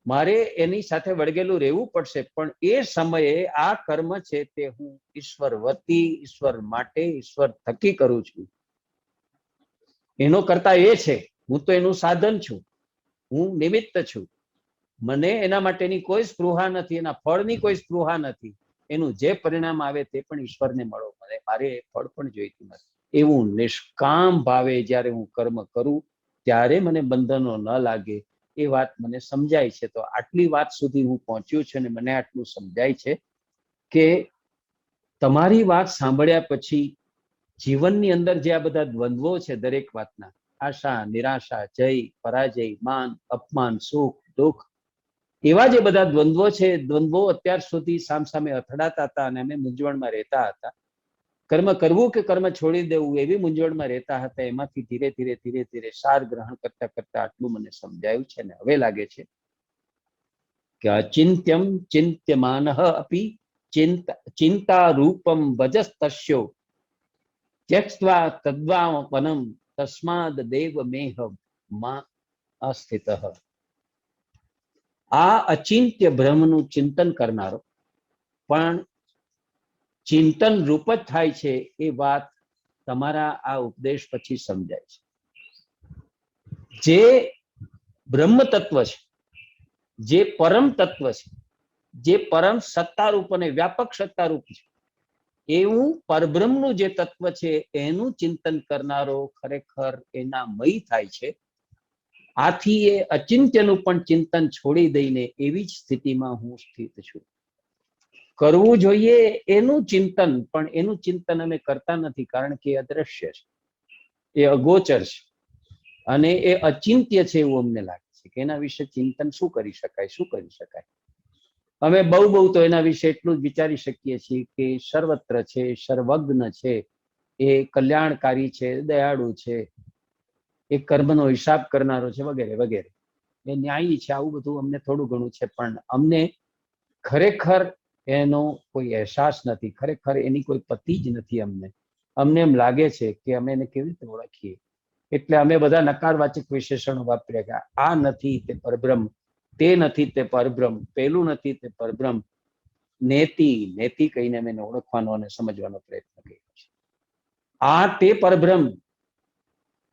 મારે એની સાથે વળગેલું રહેવું પડશે. પણ એ સમયે આ કર્મ છે તે હું ઈશ્વર વતી, ઈશ્વર માટે, ઈશ્વર થકી કરું છું. એનો કરતા એ છે, હું તો એનું સાધન છું, હું નિમિત્ત છું. મને એના માટેની કોઈ સ્પૃહા નથી, એના ફળની કોઈ સ્પૃહા નથી. એનું જે પરિણામ આવે તે પણ ઈશ્વરને મળો, મને મારે ફળ પણ જોઈતું નથી. એવું નિષ્કામ ભાવે જ્યારે હું કર્મ કરું ત્યારે મને બંધનો ન લાગે. એ વાત મને સમજાય છે. તો આટલી વાત સુધી હું પહોંચ્યો છું અને મને આટલું સમજાય છે કે તમારી વાત સાંભળ્યા પછી જીવનની અંદર જે આ બધા દ્વંદ્વો છે દરેક વાતના, આશા, નિરાશા, જય, પરાજય, માન, અપમાન, સુખ, દુઃખ, એવા જે બધા દ્વંદ્વો છે, દ્વંદ્વો અત્યાર સુધી સામસામે અથડાતા હતા અને અમે મૂંઝવણમાં રહેતા હતા. કર્મ કરવું કે કર્મ છોડી દેવું એવી મૂંઝવણમાં રહેતા હતા. એમાંથી ધીરે ધીરે ધીરે ધીરે સાર ગ્રહણ કરતા કરતા આટલું મને સમજાયું છે ને હવે લાગે છે કે અચિંત્યમ ચિંત્યમાન અપી ચિંતા રૂપમ વજસ્તસ્યો ત્યક્ત્વા તદ્વાપનમ તસ્માદ દેવ મેહ માં અસ્થિત. આ અચિંત્ય બ્રહ્મનું ચિંતન કરનારો પણ ચિંતન રૂપ જ થાય છે. એ વાત તમારા આ ઉપદેશ પછી સમજાય છે. જે બ્રહ્મ તત્વ છે, જે પરમ તત્વ છે, જે પરમ સત્તારૂપ અને વ્યાપક સત્તારૂપ છે, એવું પરબ્રહ્મનું જે તત્વ છે એનું ચિંતન કરનારો ખરેખર એના મય થાય છે. આથી એ અચિંત્યનું પણ ચિંતન છોડી દઈને એવી જ સ્થિતિમાં હું સ્થિત છું. કરવું જોઈએ એનું ચિંતન, પણ એનું ચિંતન અમે કરતા નથી કારણ કે એ અદ્રશ્ય છે, એ અગોચર છે અને એ અચિંત્ય છે એવું અમને લાગે છે કે એના વિશે ચિંતન શું કરી શકાય, શું કરી શકાય. અમે બહુ તો એના વિશે એટલું જ વિચારી શકીએ છીએ કે સર્વત્ર છે, સર્વજ્ઞ છે, એ કલ્યાણકારી છે, દયાળુ છે, એ કર્મનો હિસાબ કરનારો છે, વગેરે વગેરે. એ ન્યાયી છે. આવું બધું અમને થોડું ઘણું છે, પણ અમને ખરેખર એનો કોઈ અહેસાસ નથી. ખરેખર એની કોઈ પતિ જ નથી અમને. અમને એમ લાગે છે કે અમે એને કેવી રીતે ઓળખીએ. એટલે અમે બધા નકારવાચક વિશેષણો વાપર્યા કે આ નથી તે પરબ્રહ્મ, તે નથી તે પરબ્રહ્મ, પેલું નથી તે પરબ્રહ્મ. નેતિ નેતિ કહીને અમે ઓળખવાનો અને સમજવાનો પ્રયત્ન કર્યો છે. આ તે પરબ્રહ્મ,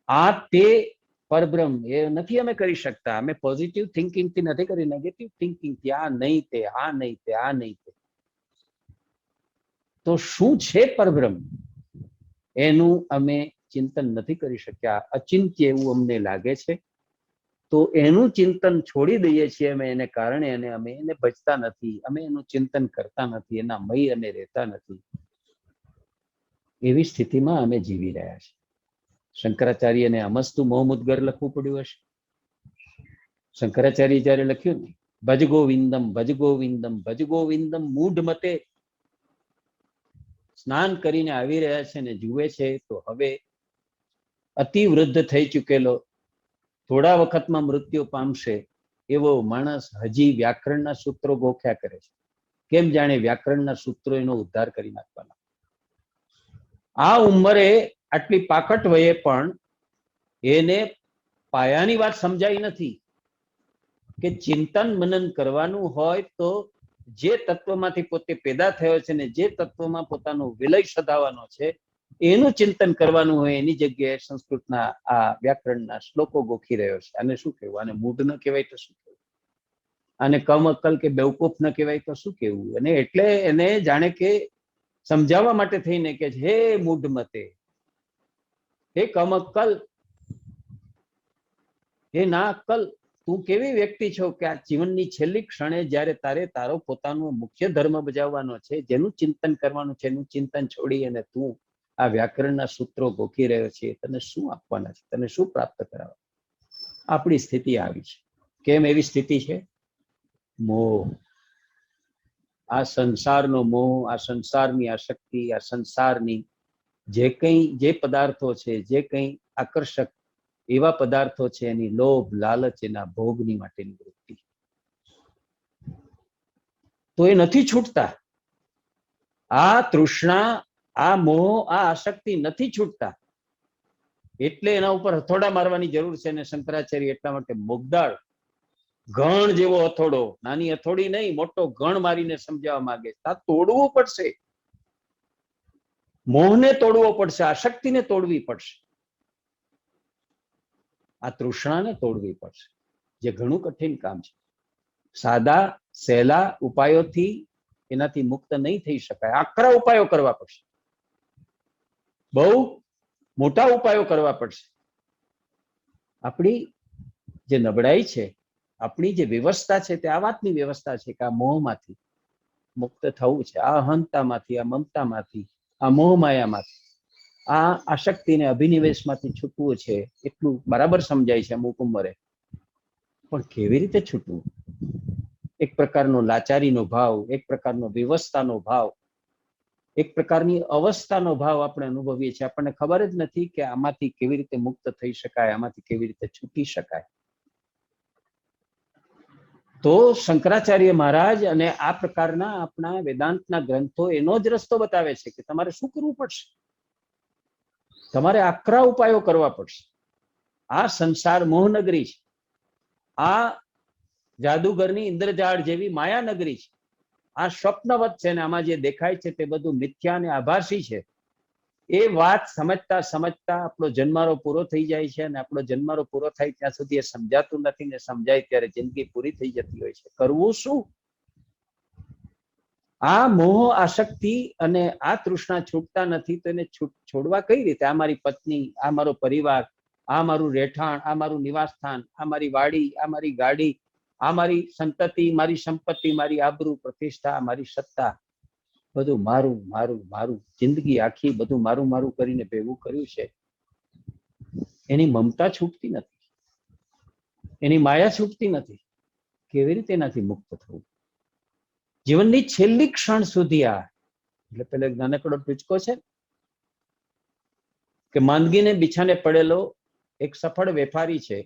આ તે પરબ્રહ્મ એ નથી અમે કરી શકતા. અમે પોઝિટિવ થિંકિંગ થી નથી કરી, નેગેટિવ થિંકિંગ થી આ નહીં તે, આ નહીં તે, આ નહીં તે. તો શું છે પરબ્રહ્મ એનું અમે ચિંતન નથી કરી શક્યા. અચિંત્ય એવું અમને લાગે છે. તો એનું ચિંતન છોડી દઈએ છીએ અમે એને કારણે, અને અમે એને ભજતા નથી, અમે એનું ચિંતન કરતા નથી, એના મય અમે રહેતા નથી. એવી સ્થિતિમાં અમે જીવી રહ્યા છીએ. શંકરાચાર્યને અમસ્તુ મોહમુદ્ગર લખવું પડ્યું હશે. શંકરાચાર્ય જયારે લખ્યું ને ભજ ગોવિંદમ ભજ ગોવિંદમ ભજ ગોવિંદમ, મૂઢ મતે સ્નાન કરીને આવી રહ્યા છે ને જુએ છે તો હવે અતિ વૃદ્ધ થઈ ચૂકેલો, થોડા વખતમાં મૃત્યુ પામશે એવો માણસ હજી વ્યાકરણના સૂત્રો ગોખ્યા કરે છે. કેમ જાણે વ્યાકરણના સૂત્રો એનો ઉદ્ધાર કરી નાખવાના. આ ઉંમરે આટલી પાકટ વયે પણ એને પાયાની વાત સમજાઈ નથી કે ચિંતન મનન કરવાનું હોય તો જે તત્વમાંથી પોતે પેદા થયો છે ને જે તત્વમાં પોતાનો વિલય સધાવવાનો છે એનું ચિંતન કરવાનું હોય. એની જગ્યાએ સંસ્કૃતના આ વ્યાકરણના શ્લોકો ગોખી રહ્યો છે. આને શું કહેવું? આને મૂઢ ન કહેવાય તો શું કહેવું? આને કમ અક્કલ કે બેવકૂફ ન કહેવાય તો શું કહેવું? અને એટલે એને જાણે કે સમજાવવા માટે થઈને કે હે મૂઢ મતે, હે કમ અક્કલ, હે ના અક્કલ, તું કેવી વ્યક્તિ છો કે આ જીવનની છેલ્લી ક્ષણે જ્યારે તારે તારો પોતાનો મુખ્ય ધર્મ બજાવવાનો છે, જેનું ચિંતન કરવાનું છે, એનું ચિંતન છોડી અને તું આ વ્યાકરણના સૂત્રો ગોખી રહ્યો છે. તને શું આપવાના છે? તને શું પ્રાપ્ત કરાવવા? આપણી સ્થિતિ આવી છે. કેમ એવી સ્થિતિ છે? મોહ. આ સંસારનો મોહ, આ સંસારની આસક્તિ, આ સંસારની જે પદાર્થો છે, જે કંઈ આકર્ષક એવા પદાર્થો છે, એની લોભ લાલચ, એના ભોગની માટેની વૃત્તિ, તો એ નથી છૂટતા. આ તૃષ્ણા, આ મોહ, આ આસક્તિ નથી છૂટતા. એટલે એના ઉપર હથોડા મારવાની જરૂર છે. અને શંકરાચાર્ય એટલા માટે મોગદાળ ગણ જેવો હથોડો, નાની હથોડી નહીં, મોટો ગણ મારીને સમજાવવા માંગે. આ તોડવું પડશે, મોહને તોડવો પડશે, આસક્તિને તોડવી પડશે, આ તૃષ્ણાને તોડવી પડશે, જે ઘણું કઠિન કામ છે. સાદા સહેલા ઉપાયોથી એનાથી મુક્ત નહીં થઈ શકાય. આકરા ઉપાયો કરવા પડશે, બહુ મોટા ઉપાયો કરવા પડશે. આપણી જે નબળાઈ છે, આપણી જે વ્યવસ્થા છે, તે આ વાતની વ્યવસ્થા છે કે આ મોહમાંથી મુક્ત થવું છે, આ અહંતામાંથી, આ મમતામાંથી, આ મોહમાયામાંથી, આ આસક્તિ ને અભિનિવેશમાંથી છૂટવું છે. એટલું બરાબર સમજાય છે અમુક ઉંમરે, પણ કેવી રીતે છૂટવું? એક પ્રકારનો લાચારીનો ભાવ, એક પ્રકારનો વ્યવસ્થાનો ભાવ, એક પ્રકારની અવસ્થાનો ભાવ આપણે અનુભવીએ છીએ. આપણને ખબર જ નથી કે આમાંથી કેવી રીતે મુક્ત થઈ શકાય, આમાંથી કેવી રીતે છૂટી શકાય. તો શંકરાચાર્ય મહારાજ અને આ પ્રકારના આપણા વેદાંતના ગ્રંથો એનો જ રસ્તો બતાવે છે કે તમારે શું કરવું પડશે. તમારે આકરા ઉપાયો કરવા પડશે. આ સંસાર મોહનગરી છે, આ જાદુગરની ઇન્દ્રજાળ જેવી માયાનગરી છે, આ સ્વપ્નવત છે ને આમાં જે દેખાય છે તે બધું મિથ્યા અને આભાસી છે. એ વાત સમજતા સમજતા આપણો જન્મારો પૂરો થઈ જાય છે, અને આપણો જન્મારો પૂરો થાય ત્યાં સુધી એ સમજાતું નથી, ને સમજાય ત્યારે જિંદગી પૂરી થઈ જતી હોય છે. કરવું શું? આ મોહ, આસક્તિ અને આ તૃષ્ણા છૂટતા નથી, તો એને છોડવા કઈ રીતે? આ મારી પત્ની, આ મારો પરિવાર, આ મારું રહેઠાણ, આ મારું નિવાસસ્થાન, આ મારી વાડી, આ મારી ગાડી, આ મારી સંતતિ, મારી સંપત્તિ, મારી આબરૂ પ્રતિષ્ઠા, મારી સત્તા, બધું મારું મારું મારું. જિંદગી આખી બધું મારું મારું કરીને ભેગું કર્યું છે. એની મમતા છૂટતી નથી, એની માયા છૂટતી નથી. કેવી રીતે એનાથી મુક્ત થવું? જીવનની છેલ્લી ક્ષણ સુધી આ, એટલે પેલો એક નાનકડો ટૂચકો છે કે માંદગીને બિછાને પડેલો એક સફળ વેપારી છે,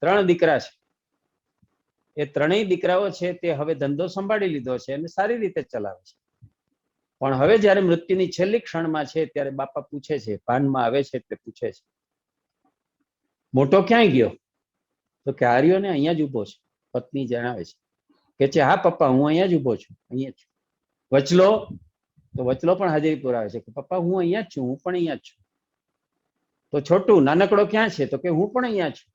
3 દીકરા છે. એ 3 દીકરાઓ છે તે હવે ધંધો સંભાળી લીધો છે અને સારી રીતે ચલાવે છે. પણ હવે જયારે મૃત્યુની છેલ્લી ક્ષણમાં છે ત્યારે બાપા પૂછે છે, ભાનમાં આવે છે એટલે પૂછે છે, મોટો ક્યાંય ગયો? તો કે આર્યો ને અહીંયા જ ઉભો છે. પત્ની જણાવે છે કે છે, હા પપ્પા, હું અહીંયા જ ઉભો છું, અહીંયા જ. વચલો? તો વચલો પણ હાજરી પુરાવે છે કે પપ્પા, હું અહીંયા જ છું, હું પણ અહીંયા જ છું. તો છોટું, નાનકડો ક્યાં છે? તો કે હું પણ અહીંયા છું,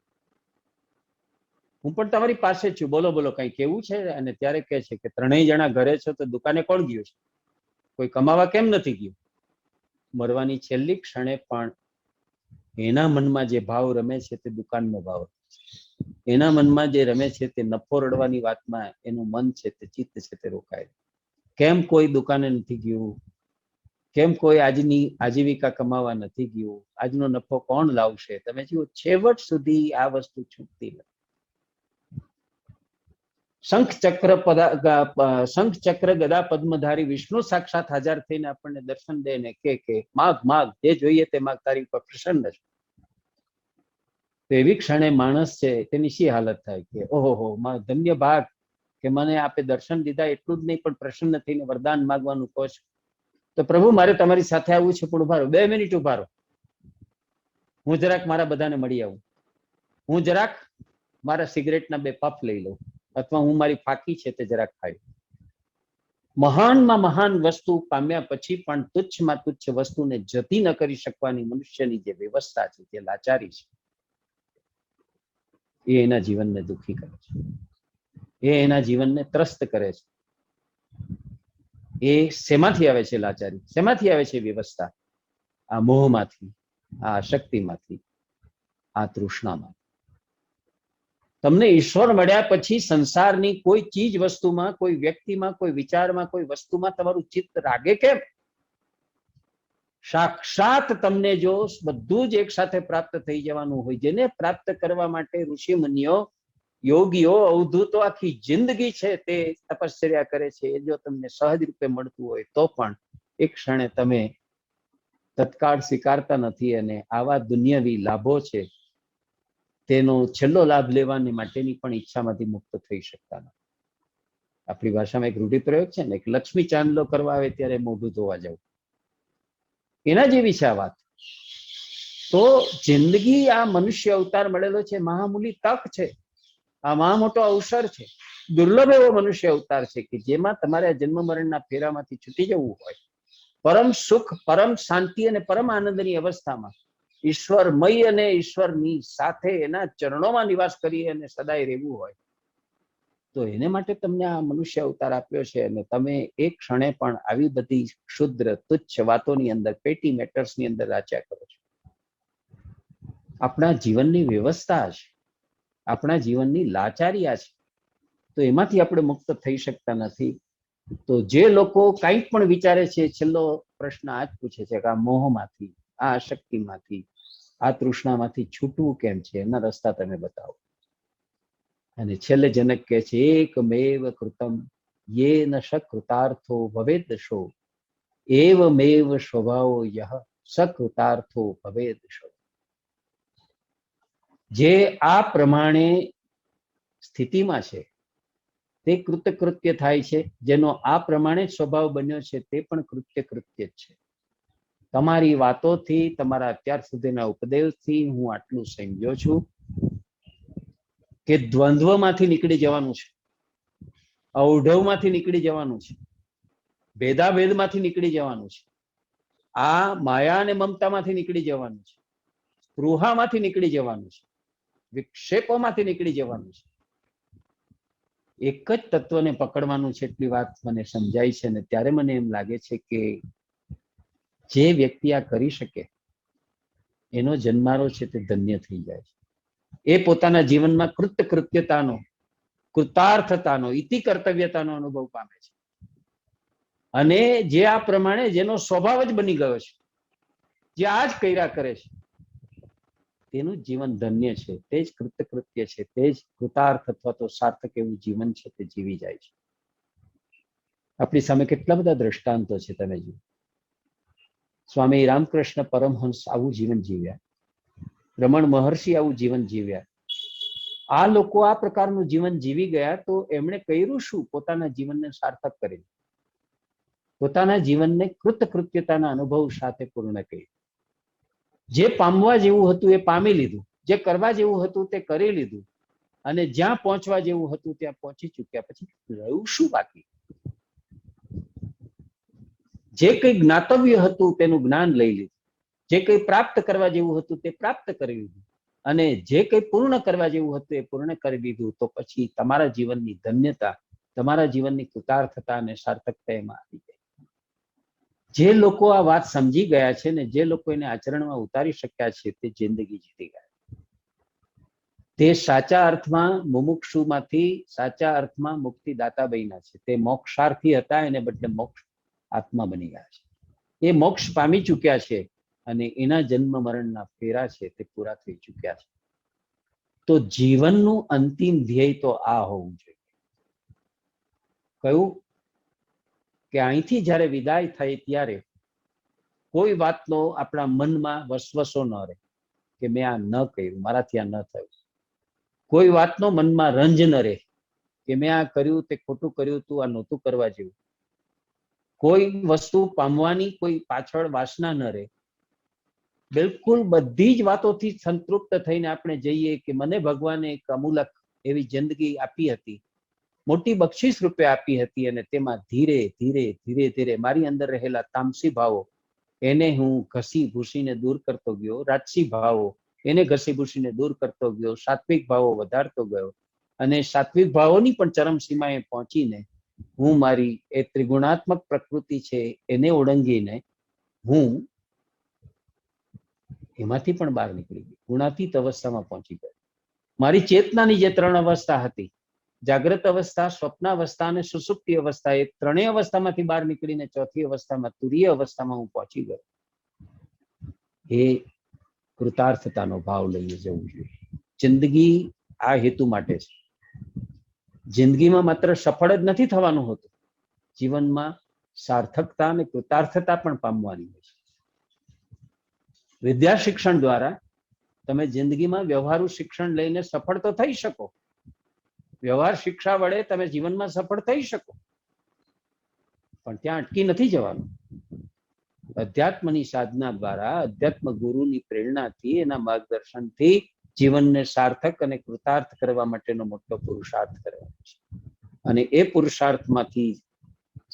હું પણ તમારી પાસે છું, બોલો બોલો કઈ કેવું છે? અને ત્યારે કહે છે કે 3 જણા ઘરે છો તો દુકાને કોણ ગયું છે? કોઈ કમાવા કેમ નથી ગયું? મરવાની છેલ્લી ક્ષણે પણ એના મનમાં જે ભાવ રમે છે તે દુકાનનો ભાવ, એના મનમાં જે રમે છે તે નફો રડવાની વાતમાં એનું મન છે, તે ચિત્ત છે તે રોકાય. કેમ કોઈ દુકાને નથી ગયું? કેમ કોઈ આજની આજીવિકા કમાવા નથી ગયું? આજનો નફો કોણ લાવશે? તમે જુઓ, છેવટ સુધી આ વસ્તુ છૂટતી નથી. શંખ ચક્ર ગદા પદ્મધારી વિષ્ણુ સાક્ષાત હાજર થઈને આપણને દર્શન દે ને કે માગ માગ, જે જોઈએ તે માગ, તારી ઉપર પ્રસન્ન છે. તો એવી ક્ષણે માણસ છે તેની શી હાલત થાય કે ઓહો, ધન્ય ભાગ કે મને આપે દર્શન દીધા. એટલું જ નહીં પણ પ્રસન્ન થઈને વરદાન માંગવાનું કહો છો. તો પ્રભુ, મારે તમારી સાથે આવવું છે, પણ ઉભા રહો, 2 મિનિટ ઉભા રહો, હું જરાક મારા બધાને મળી આવું, હું જરાક મારા સિગરેટના 2 પફ લઈ લઉં, અથવા હું મારી ફાકી છે તે જરાક ખાઈ. મહાનમાં મહાન વસ્તુ પામ્યા પછી પણ તુચ્છમાં તુચ્છ વસ્તુને જતી ન કરી શકવાની મનુષ્યની જે વ્યવસ્થા છે, જે લાચારી છે, એ એના જીવનને દુઃખી કરે છે, એ એના જીવનને ત્રસ્ત કરે છે. એ શેમાંથી આવે છે લાચારી? શેમાંથી આવે છે વ્યવસ્થા? આ મોહમાંથી, આ આસક્તિમાંથી, આ તૃષ્ણામાંથી. તમને ઈશ્વર મળ્યા પછી સંસારની કોઈ ચીજ વસ્તુમાં, કોઈ વ્યક્તિમાં, કોઈ વિચારમાં, કોઈ વસ્તુમાં તમારું ચિત્ત રાગે કેમ? સાક્ષાત તમને જો બધું જ એક સાથે પ્રાપ્ત થઈ જવાનું હોય, જેને પ્રાપ્ત કરવા માટે ઋષિ મુનિઓ, યોગીઓ, અવધૂતો આખી જિંદગી છે તે તપશ્ચર્યા કરે છે, એ જો તમને સહજ રૂપે મળતું હોય તો પણ એક ક્ષણે તમે તત્કાળ સ્વીકારતા નથી, અને આવા દુનિયાવી લાભો છે તેનો છેલ્લો લાભ લેવાની માટેની પણ ઈચ્છામાંથી મુક્ત થઈ શકતા નથી. આપણી ભાષામાં એક રૂઢિપ્રયોગ છે ને, એક લક્ષ્મી ચાંદલો કરવા આવે ત્યારે મોઢું ધોવા જવું, એના જેવી છે આ વાત. તો જિંદગી, આ મનુષ્ય અવતાર મળેલો છે, મહામૂલી તક છે, આ મહા મોટો અવસર છે, દુર્લભ એવો મનુષ્ય અવતાર છે કે જેમાં તમારે જન્મ મરણના ફેરામાંથી છૂટી જવું હોય, પરમ સુખ, પરમ શાંતિ અને પરમ આનંદની અવસ્થામાં ઈશ્વરમય અને ઈશ્વરની સાથે એના ચરણોમાં નિવાસ કરી અને સદાય રહેવું હોય, તો એને માટે તમને આ મનુષ્ય અવતાર આપ્યો છે. અને તમે એક ક્ષણે પણ આવી બધી ક્ષુદ્ર તુચ્છ વાતોની અંદર, પેટી મેટર્સની અંદર રાચ્યા કરો છો. આપણા જીવનની વ્યવસ્થા છે, આપણા જીવનની લાચારી આ છે, તો એમાંથી આપણે મુક્ત થઈ શકતા નથી. તો જે લોકો કંઈ પણ વિચારે છે, છેલ્લો પ્રશ્ન આ જ પૂછે છે કે આ મોહમાંથી, આ આશક્તિમાંથી, આ તૃષ્ણામાંથી છૂટવું કેમ છે, એના રસ્તા તમે બતાવો. અને છેલ્લે જનક કહે છે એકમેવ કૃતમ યેન સકૃતાર્થો ભવેદ શો એવમેવ સ્વભાવો યહ સકૃતાર્થો ભવેદ શો. જે આ પ્રમાણે સ્થિતિમાં છે તે કૃતકૃત્ય થાય છે, જેનો આ પ્રમાણે સ્વભાવ બન્યો છે તે પણ કૃત્ય જ છે. તમારી વાતોથી, તમારા અત્યાર સુધીના ઉપદેશથી હું આટલું સમજ્યો છું કે દ્વંદ્વમાંથી નીકળી જવાનું છે, ઔઢવમાંથી નીકળી જવાનું છે, ભેદાભેદમાંથી નીકળી જવાનું છે, આ માયા અને મમતામાંથી નીકળી જવાનું છે, સ્પૃહામાંથી નીકળી જવાનું છે, વિક્ષેપોમાંથી નીકળી જવાનું છે. એક જ તત્વને પકડવાનું છે. એટલી વાત મને સમજાય છે ને ત્યારે મને એમ લાગે છે કે જે વ્યક્તિ આ કરી શકે એનો જન્મારો છે તે ધન્ય થઈ જાય છે. એ પોતાના જીવનમાં કૃત્યતાનો, કૃતાર્થતાનો, ઇતિ કર્તવ્યતાનો અનુભવ પામે છે. અને જે આ પ્રમાણે જેનો સ્વભાવ જ બની ગયો છે, જે આ જ કર્યા કરે છે, તેનું જીવન ધન્ય છે, તે જ કૃત્ય છે, તે જ કૃતાર્થ અથવા તો સાર્થક એવું જીવન છે તે જીવી જાય છે. આપણી સામે કેટલા બધા દ્રષ્ટાંતો છે, તમે જુઓ. સ્વામી રામકૃષ્ણ પરમહંસ આવું જીવન જીવ્યા, રમણ મહર્ષિ આવું જીવન જીવ્યા. આ લોકો આ પ્રકારનું જીવન જીવી ગયા તો એમણે કર્યું શું? પોતાના જીવનને સાર્થક કરી, પોતાના જીવનને કૃતકૃત્યતાના અનુભવ સાથે પૂર્ણ કર્યું. જે પામવા જેવું હતું એ પામી લીધું, જે કરવા જેવું હતું તે કરી લીધું, અને જ્યાં પહોંચવા જેવું હતું ત્યાં પહોંચી ચૂક્યા. પછી રહ્યું શું બાકી? જે કંઈ જ્ઞાતવ્ય હતું તેનું જ્ઞાન લઈ લીધું, જે કંઈ પ્રાપ્ત કરવા જેવું હતું તે પ્રાપ્ત કરી લીધું, અને જે કંઈ પૂર્ણ કરવા જેવું હતું એ પૂર્ણ કરી દીધું. તો પછી તમારા જીવનની ધન્યતા, તમારા જીવનની કૃતાર્થતા અને સાર્થકતા એમાં આવી ગઈ. જે લોકો આ વાત સમજી ગયા છે ને જે લોકો એને આચરણમાં ઉતારી શક્યા છે તે જિંદગી જીતી ગયા. તે સાચા અર્થમાં મુમુક્ષુમાંથી સાચા અર્થમાં મુક્તિદાતા બન્યા છે. તે મોક્ષાર્થી હતા, એને બદલે મોક્ષ આત્મા બની ગયા છે. એ મોક્ષ પામી ચૂક્યા છે અને એના જન્મ મરણના ફેરા છે તે પૂરા થઈ ચૂક્યા છે. તો જીવનનું અંતિમ ધ્યેય તો આ હોવું જોઈએ. કયું? કે અહીંથી જ્યારે વિદાય થાય ત્યારે કોઈ વાતનો આપણા મનમાં વસવસો ન રહે કે મેં આ ન કર્યું, મારાથી આ ન થયું. કોઈ વાતનો મનમાં રંજ ન રહે કે મેં આ કર્યું તે ખોટું કર્યું તું, આ નહોતું કરવા જેવું. કોઈ વસ્તુ પામવાની કોઈ પાછળ વાસના ન રહે. બિલકુલ બધી જ વાતોથી સંતૃપ્ત થઈને આપણે જઈએ કે મને ભગવાને એક અમૂલક એવી જિંદગી આપી હતી, મોટી બક્ષિસ રૂપે આપી હતી, અને તેમાં ધીરે ધીરે ધીરે ધીરે મારી અંદર રહેલા તામસી ભાવો એને હું ઘસી ભૂસીને દૂર કરતો ગયો, રાજસી ભાવો એને ઘસી ભૂસીને દૂર કરતો ગયો, સાત્વિક ભાવો વધારતો ગયો, અને સાત્વિક ભાવોની પણ ચરમ સીમાએ પહોંચીને હું મારી એ ત્રિગુણાત્મક પ્રકૃતિ છે એને ઓળંગીને હું એમાંથી પણ બહાર નીકળી ગઈ, ગુણાતીત અવસ્થામાં પહોંચી ગયો. મારી ચેતનાની જે ત્રણ અવસ્થા હતી, જાગ્રત અવસ્થા, સ્વપ્નાવસ્થા અને સુષુપ્તિ અવસ્થા, એ ત્રણેય અવસ્થામાંથી બહાર નીકળીને ચોથી અવસ્થામાં, તુરીય અવસ્થામાં હું પહોંચી ગયો. એ કૃતાર્થતાનો ભાવ લઈને જવું જોઈએ. જિંદગી આ હેતુ માટે છે. જિંદગીમાં માત્ર સફળ જ નથી થવાનું હોતું, જીવનમાં સાર્થકતા અને કૃતાર્થતા પણ પામવાની હોય છે. વિદ્યા શિક્ષણ દ્વારા તમે જિંદગીમાં વ્યવહારુ શિક્ષણ લઈને સફળ તો થઈ શકો, વ્યવહાર શિક્ષા વડે તમે જીવનમાં સફળ થઈ શકો, પણ ત્યાં અટકી નથી જવાનું. અધ્યાત્મની સાધના દ્વારા, અધ્યાત્મ ગુરુની પ્રેરણાથી, એના માર્ગદર્શનથી જીવનને સાર્થક અને કૃતાર્થ કરવા માટેનો મોટો પુરુષાર્થ કરવાનો છે. અને એ પુરુષાર્થમાંથી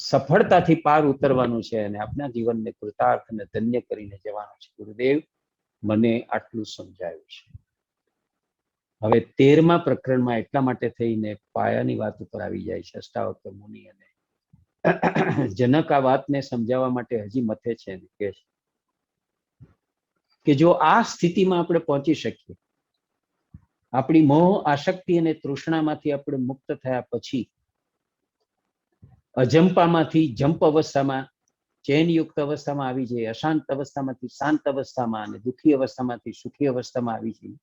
સફળતાથી પાર ઉતરવાનું છે અને આપણા જીવનને કૃતાર્થ અને ધન્ય કરીને જવાનું છે. ગુરુદેવ મને આટલું સમજાયું છે. હવે 13મા પ્રકરણમાં એટલા માટે થઈને પાયાની વાત ઉપર આવી જાય છે. અષ્ટાવક્ર મુનિ અને જનક આ વાતને સમજાવવા માટે હજી મથે છે કે કે જો આ સ્થિતિમાં આપણે પહોંચી શકીએ, આપણી મોહ આસક્તિ અને તૃષ્ણામાંથી આપણે મુક્ત થયા પછી અજંપામાંથી જંપ અવસ્થામાં, ચેનયુક્ત અવસ્થામાં આવી જઈએ, અશાંત અવસ્થામાંથી શાંત અવસ્થામાં અને દુઃખી અવસ્થામાંથી સુખી અવસ્થામાં આવી જઈએ,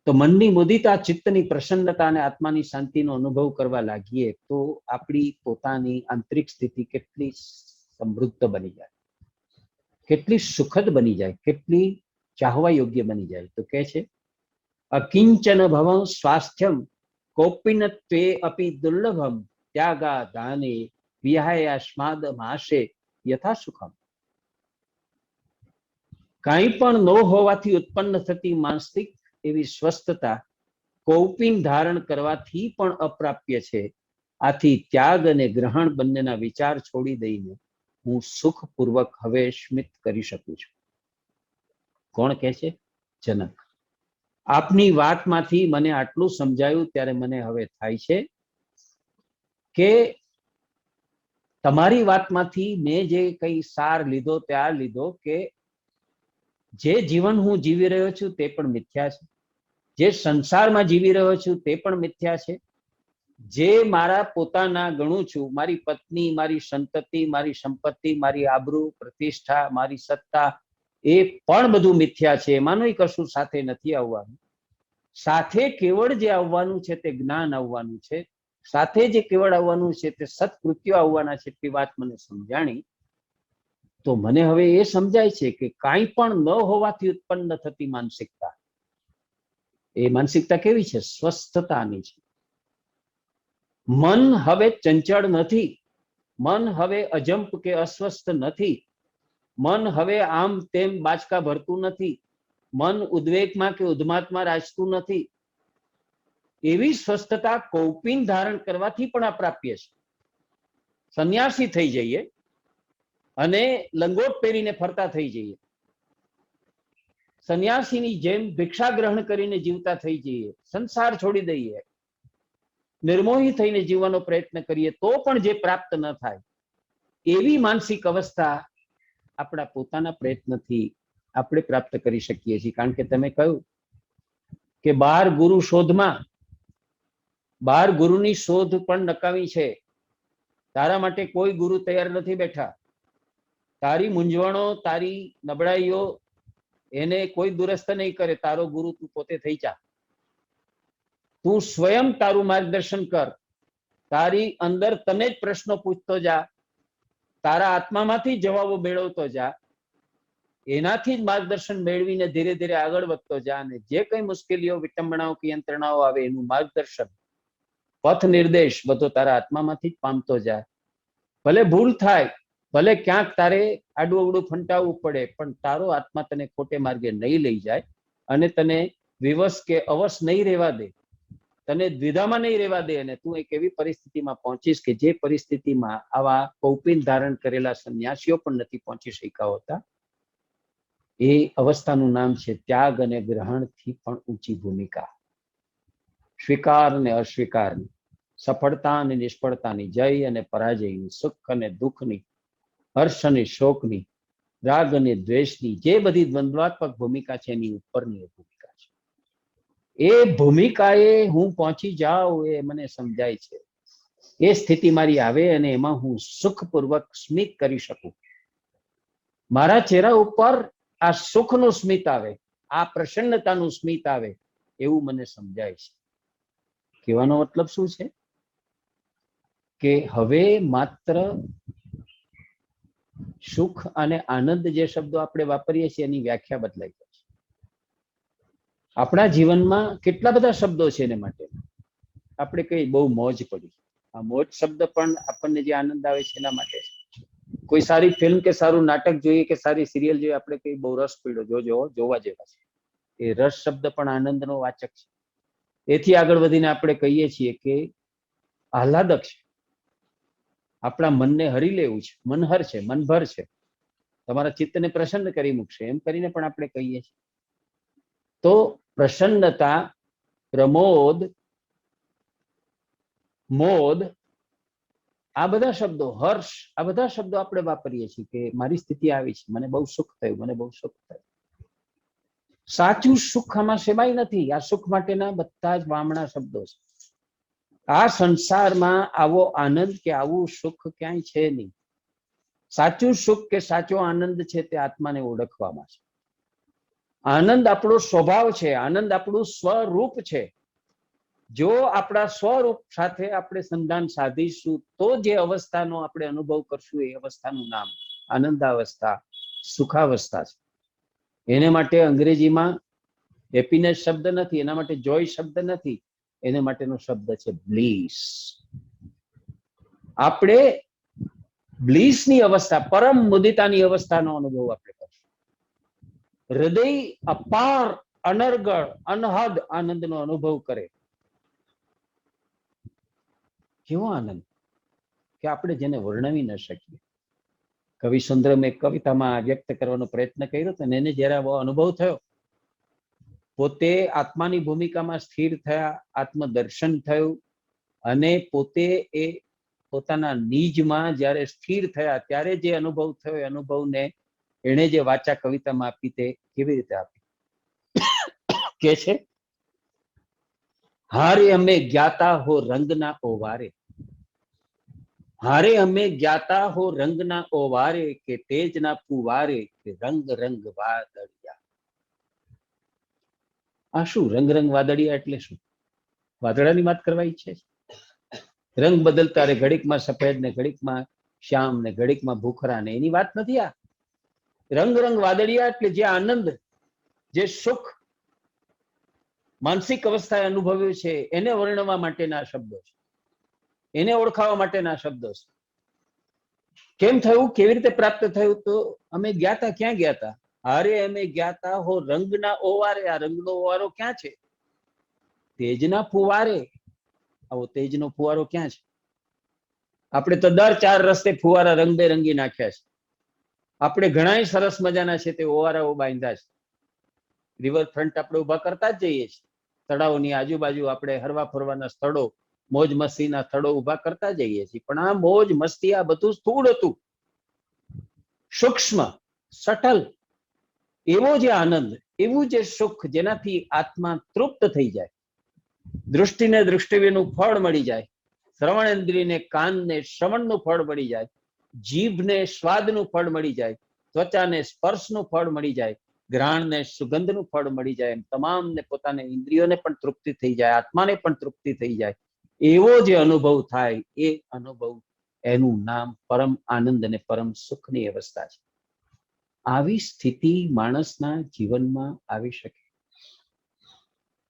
તો મનની મુદિતા, ચિત્તની પ્રસન્નતા અને આત્માની શાંતિનો અનુભવ કરવા લાગીએ તો આપણી પોતાની આંતરિક સ્થિતિ કેટલી સમૃદ્ધ બની જાય, કેટલી સુખદ બની જાય, કેટલી ચાહવા યોગ્ય બની જાય. તો કે છે અકિંચન ભવં સ્વાસ્થ્યમ કૌપિનત્વે અપી દુર્લભમ ત્યાગા દાને વિહાયાસ્માદ માશે યથા સુખમ. કાંઈ પણ ન હોવાથી ઉત્પન્ન થતી માનસિક એવી સ્વસ્થતા કૌપિન ધારણ કરવાથી પણ અપ્રાપ્ય છે. આથી ત્યાગ અને ગ્રહણ બંનેના વિચાર છોડી દઈને હું સુખપૂર્વક હવે સ્મિત કરી શકું છું. કોણ કહે છે? જનક. આપની વાતમાંથી મને આટલું સમજાયું ત્યારે મને હવે થાય છે કે તમારી વાતમાંથી મેં જે કઈ સાર લીધો તે આ લીધો કે જે જીવન હું જીવી રહ્યો છું તે પણ મિથ્યા છે, જે સંસારમાં જીવી રહ્યો છું તે પણ મિથ્યા છે, જે મારા પોતાના ગણું છું, મારી પત્ની, મારી સંતતિ, મારી સંપત્તિ, મારી આબરૂ પ્રતિષ્ઠા, મારી સત્તા, એ પણ બધું મિથ્યા છે. એમાંનું કશું સાથે નથી આવવાનું. સાથે કેવળ જે આવવાનું છે તે જ્ઞાન આવવાનું છે, સાથે જે કેવળ આવવાનું છે તે સત્કૃત્યો આવવાના છે. તે વાત મને સમજાણી તો મને હવે એ સમજાય છે કે કાંઈ પણ ન હોવાથી ઉત્પન્ન થતી માનસિકતા, એ માનસિકતા કેવી છે? સ્વસ્થતાની છે. મન હવે ચંચળ નથી, મન હવે અજંપ કે અસ્વસ્થ નથી, મન હવે આમ તેમ બાચકા ભરતું નથી, મન ઉદ્વેગમાં કે ઉન્માદમાં રાચતું નથી. એવી સ્વસ્થતા કૌપિન ધારણ કરવાથી પણ અપ્રાપ્ય છે. સંન્યાસી થઈ જઈએ અને લંગોટ પહેરીને ફરતા થઈ જઈએ, સંન્યાસીની જેમ ભિક્ષા ગ્રહણ કરીને જીવતા થઈ જઈએ, સંસાર છોડી દઈએ, નિર્મોહી થઈને જીવવાનો પ્રયત્ન કરીએ તો પણ જે પ્રાપ્ત ન થાય એવી માનસિક અવસ્થા આપણા પોતાના પ્રયત્નથી આપણે પ્રાપ્ત કરી શકીએ છીએ. કારણ કે તમે કહ્યું કે 12 ગુરુ શોધમાં 12 ગુરુની શોધ પણ નકામી છે. તારા માટે કોઈ ગુરુ તૈયાર નથી બેઠા. તારી મૂંઝવણો, તારી નબળાઈઓ એને કોઈ દુરસ્ત નહીં કરે. તારો ગુરુ તું પોતે થઈ જા. તું સ્વયં તારું માર્ગદર્શન કર. તારી અંદર તને જ પ્રશ્નો પૂછતો જા, તારા આત્મામાંથી જવાબો મેળવતો જા, એનાથી જ માર્ગદર્શન મેળવીને ધીરે ધીરે આગળ વધતો જા. અને જે કઈ મુશ્કેલીઓ, વિટંબણાઓ કે યંત્રણાઓ આવે એનું માર્ગદર્શન, પથ નિર્દેશ બધો તારા આત્મામાંથી જ પામતો જા. ભલે ભૂલ થાય, ભલે ક્યાંક તારે આડું અવડું ફંટાવવું પડે, પણ તારો આત્મા તને ખોટે માર્ગે નહીં લઈ જાય અને તને વિવશ કે અવશ નહીં રહેવા દે, તને દ્વિધામાં નહીં રહેવા દે. અને તું એક એવી પરિસ્થિતિમાં પહોંચીશ કે જે પરિસ્થિતિમાં આવા કૌપિન ધારણ કરેલા સંન્યાસીઓ પણ નથી પહોંચી શક્યા હોતા. એ અવસ્થાનું નામ છે ત્યાગ અને ગ્રહણથી પણ ઊંચી ભૂમિકા. સ્વીકાર અને અસ્વીકારની, સફળતા અને નિષ્ફળતાની, જય અને પરાજયની, સુખ અને દુઃખની, હર્ષ અને શોકની, રાગ અને દ્વેષની, જે બધી દ્વંદ્વાત્મક ભૂમિકા છે એની ઉપરની ભૂમિકા છે. એ ભૂમિકાએ હું પહોંચી જાઉં એ મને સમજાય છે. એ સ્થિતિ મારી આવે અને એમાં હું સુખપૂર્વક સ્મિત કરી શકું. મારા ચહેરા ઉપર આ સુખનું સ્મિત આવે, આ પ્રસન્નતાનું સ્મિત આવે એવું મને સમજાય છે. કહેવાનો મતલબ શું છે કે હવે માત્ર સુખ અને આનંદ જે શબ્દો આપણે વાપરીએ છીએ એની વ્યાખ્યા બદલાઈ ગઈ છે. આપણા જીવનમાં કેટલા બધા શબ્દો છે એને માટે. આપણે કઈ બહુ મોજ પડી, આ મોજ શબ્દ પણ આપણને જે આનંદ આવે છે એના માટે. કોઈ સારી ફિલ્મ કે સારું નાટક જોઈએ કે સારી સિરિયલ જોઈએ, આપણે કઈ બહુ રસ પડ્યો, જોવા જેવા છે. એ રસ શબ્દ પણ આનંદનો વાચક છે. એથી આગળ વધીને આપણે કહીએ છીએ કે આહલાદક છે, આપણા મનને હરી લેવું છે, મનહર છે, મનભર છે, તમારા ચિત્તને પ્રસન્ન કરી મૂકશે, એમ કરીને પણ આપણે કહીએ છીએ. તો પ્રસન્નતા, પ્રમોદ, મોદ, આ બધા શબ્દો, હર્ષ, આ બધા શબ્દો આપણે વાપરીએ છીએ કે મારી સ્થિતિ આવી છે, મને બહુ સુખ થયું, મને બહુ સુખ થયું. સાચું સુખ આમાં સેવાય નથી. આ સુખ માટેના બધા જ વામણા શબ્દો છે. આ સંસારમાં આવો આનંદ કે આવું સુખ ક્યાંય છે નહીં. સાચું સુખ કે સાચો આનંદ છે તે આત્માને ઓળખવામાં છે. આનંદ આપણો સ્વભાવ છે, આનંદ આપણું સ્વરૂપ છે. જો આપણા સ્વરૂપ સાથે આપણે સંધાન સાધીશું તો જે અવસ્થાનો આપણે અનુભવ કરશું એ અવસ્થાનું નામ આનંદાવસ્થા, સુખાવસ્થા છે. એને માટે અંગ્રેજીમાં હેપીનેસ શબ્દ નથી, એના માટે જોય શબ્દ નથી, એને માટેનો શબ્દ છે બ્લીસ. આપણે બ્લીસની અવસ્થા, પરમ મુદિતાની અવસ્થાનો અનુભવ આપણે કરશું. હૃદય અપાર, અનર્ગળ, અનહદ આનંદનો અનુભવ કરે. કેવો આનંદ કે આપણે જેને વર્ણવી ન શકીએ. કવિ સુંદરમ એક કવિતામાં વ્યક્ત કરવાનો પ્રયત્ન કર્યો હતો, એને જયારે આવો અનુભવ થયો, પોતે આત્માની ભૂમિકામાં સ્થિર થયા, આત્મદર્શન થયું, અને પોતે એ પોતાના નિજમાં જ્યારે સ્થિર થયા ત્યારે જે અનુભવ થયો એ અનુભવને એણે જે વાચા કવિતામાં આપી તે કેવી રીતે આપી કે છે, હારે અમે જ્ઞાતા હો રંગના ઓવારે, હારે અમે જ્ઞાતા હો રંગના ઓવારે, કે તેજના ફુવારે, કે રંગ રંગ વાદળિયા. આ શું રંગ રંગ વાદળિયા એટલે શું? વાદળાની વાત કરવા ઈચ્છે છે? રંગ બદલતા રે, ઘડીકમાં સફેદ ને ઘડીકમાં શ્યામ ને ઘડીકમાં ભૂખરા ને, એની વાત નથી આ. રંગ રંગ વાદળિયા એટલે જે આનંદ, જે સુખ માનસિક અવસ્થાએ અનુભવ્યું છે એને વર્ણવવા માટેના શબ્દો છે, એને ઓળખાવા માટેના શબ્દો છે. કેમ થયું, કેવી રીતે પ્રાપ્ત થયું? તો અમે ગયા હતા. ક્યાં ગયા હતા? હારે અમે ગયા હતા હો રંગના ઓવારે. આ રંગનો ઓવારો ક્યાં છે? તેજના ફુવારે. આવો તેજનો ફુવારો ક્યાં છે? આપણે તો દર 4 રસ્તે ફુવારા રંગબેરંગી નાખ્યા છે. આપણે ઘણા સરસ મજાના છે તે ઓવારાઓ બાંધ્યા છે. રિવરફ્રન્ટ આપણે ઉભા કરતા જ જઈએ છીએ. તળાવની આજુબાજુ આપણે હરવા ફરવાના સ્થળો, મોજ મસ્તીના સ્થળો ઉભા કરતા જઈએ છીએ. પણ આ મોજ મસ્તી, આ બધું સ્થૂળ હતું. સૂક્ષ્મ, સટલ એવો જે આનંદ, એવું જે સુખ જેનાથી આત્મા તૃપ્ત થઈ જાય, દૃષ્ટિને દૃષ્ટિનું ફળ મળી જાય, શ્રવણેન્દ્રિયને કાનને શ્રવણનું ફળ મળી જાય, જીભને સ્વાદનું ફળ મળી જાય, ત્વચાને સ્પર્શનું ફળ મળી જાય, ઘ્રાણને સુગંધનું ફળ મળી જાય, તમામને પોતાને ઇન્દ્રિયોને પણ તૃપ્તિ થઈ જાય, આત્માને પણ તૃપ્તિ થઈ જાય, એવો જે અનુભવ થાય એ અનુભવ, એનું નામ પરમ આનંદ અને પરમ સુખની અવસ્થા છે. આવી સ્થિતિ માણસના જીવનમાં આવી શકે.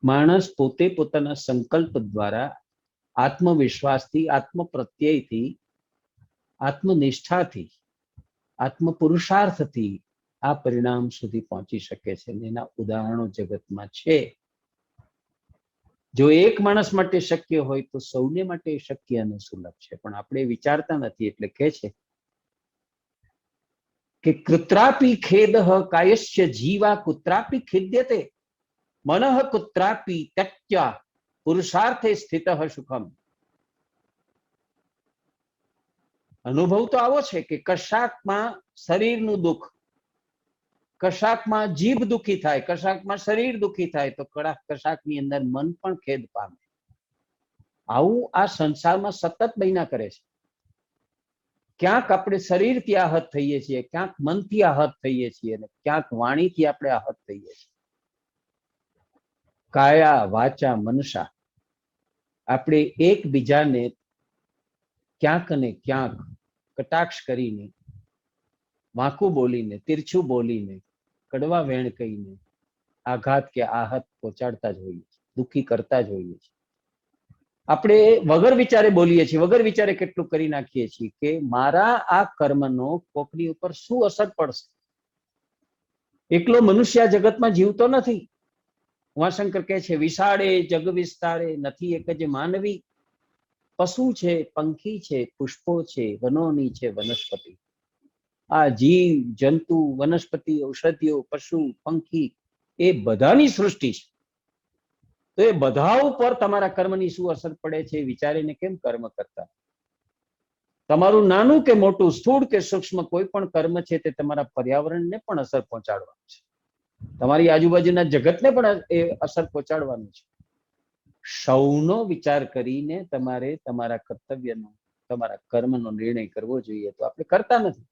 માણસ પોતે પોતાના સંકલ્પ દ્વારા, આત્મવિશ્વાસથી, આત્મપ્રત્યયથી, આત્મનિષ્ઠાથી, આત્મપુરુષાર્થથી આ પરિણામ સુધી પહોંચી શકે છે. એના ઉદાહરણો જગતમાં છે. જો એક માણસ માટે શક્ય હોય તો સૌને માટે શક્ય અને સુલભ છે. પણ આપણે વિચારતા નથી. એટલે કહે છે કે કુત્રાપી ખેદઃ કાયસ્ય જીવા કુત્રાપી ખિદ્યતે મનઃ કુત્રાપી ત્યક્ત્યા પુરુષાર્થે સ્થિતઃ સુખમ. અનુભવ તો આવો છે કે કશાકમાં શરીરનું દુઃખ, કશાકમાં જીભ દુઃખી થાય, કશાકમાં શરીર દુઃખી થાય, તો કશાકની અંદર મન પણ ખેદ પામે. આવું આ સંસારમાં સતત બન્યા કરે છે. ક્યાંક આપણે શરીરથી આહત થઈએ છીએ, ક્યાંક મનથી આહત થઈએ છીએ, અને ક્યાંક વાણીથી આપણે આહત થઈએ છીએ. કાયા વાચા મનસા આપણે એકબીજાને ક્યાંક ને ક્યાંક કટાક્ષ કરીને, વાંકું બોલીને, તીરછું બોલીને, કડવા વેણ કહીને આઘાત કે આહત પહોંચાડતા જ હોઈએ છીએ, દુઃખી કરતા જ હોઈએ છીએ. આપણે વગર વિચારે બોલીએ છીએ, વગર વિચારે કેટલું કરી નાખીએ છીએ કે મારા આ કર્મનો કોકની ઉપર શું અસર પડશે. એકલો મનુષ્ય જગતમાં જીવતો નથી. ઉમાશંકર કહે છે, વિશાળે જગ વિસ્તારે નથી એક જ માનવી. પશુ છે, પંખી છે, પુષ્પો છે, વનોની છે વનસ્પતિ. આ જીવ જંતુ, વનસ્પતિ, ઔષધિઓ, પશુ, પંખી એ બધાની સૃષ્ટિ છે. તો એ બધા ઉપર તમારા કર્મની શું અસર પડે છે વિચારીને કેમ કર્મ કરતા? તમારું નાનું કે મોટું, સ્થૂળ કે સૂક્ષ્મ કોઈ પણ કર્મ છે તે તમારા પર્યાવરણને પણ અસર પહોંચાડવાનું છે, તમારી આજુબાજુના જગતને પણ એ અસર પહોંચાડવાનું છે. સૌનો વિચાર કરીને તમારે તમારા કર્તવ્યનો, તમારા કર્મનો નિર્ણય કરવો જોઈએ. તો આપણે કરતા નથી,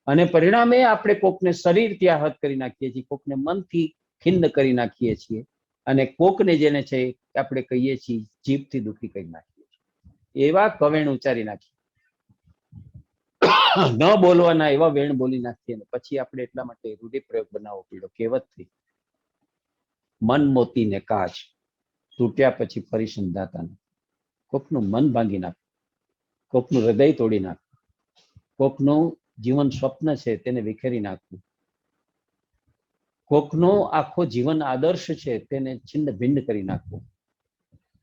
અને પરિણામે આપણે કોકને શરીરથી આહત કરી નાખીએ છીએ, કોકને મનથી ખિન્ન કરી નાખીએ છીએ, અને કોકને જેને છે આપણે કહીએ છીએ જીભથી દુઃખી કરી નાખીએ છીએ. એવા કવેણ ઉચ્ચારી નાખીએ, ન બોલવાના એવા વેણ બોલી નાખીએ, ને પછી આપણે એટલા માટે રૂઢિપ્રયોગ બનાવવો પડ્યો કહેવતથી, મન મોતીને કાચ, તૂટ્યા પછી ફરી સંધાતા નથી. કોકનું મન ભાંગી નાખ, કોકનું હૃદય તોડી નાખ, કોકનું જીવન સ્વપ્ન છે તેને વિખેરી નાખવું, કોકનો આખો જીવન આદર્શ છે તેને છિન્ન ભિન્ન કરી નાખવું,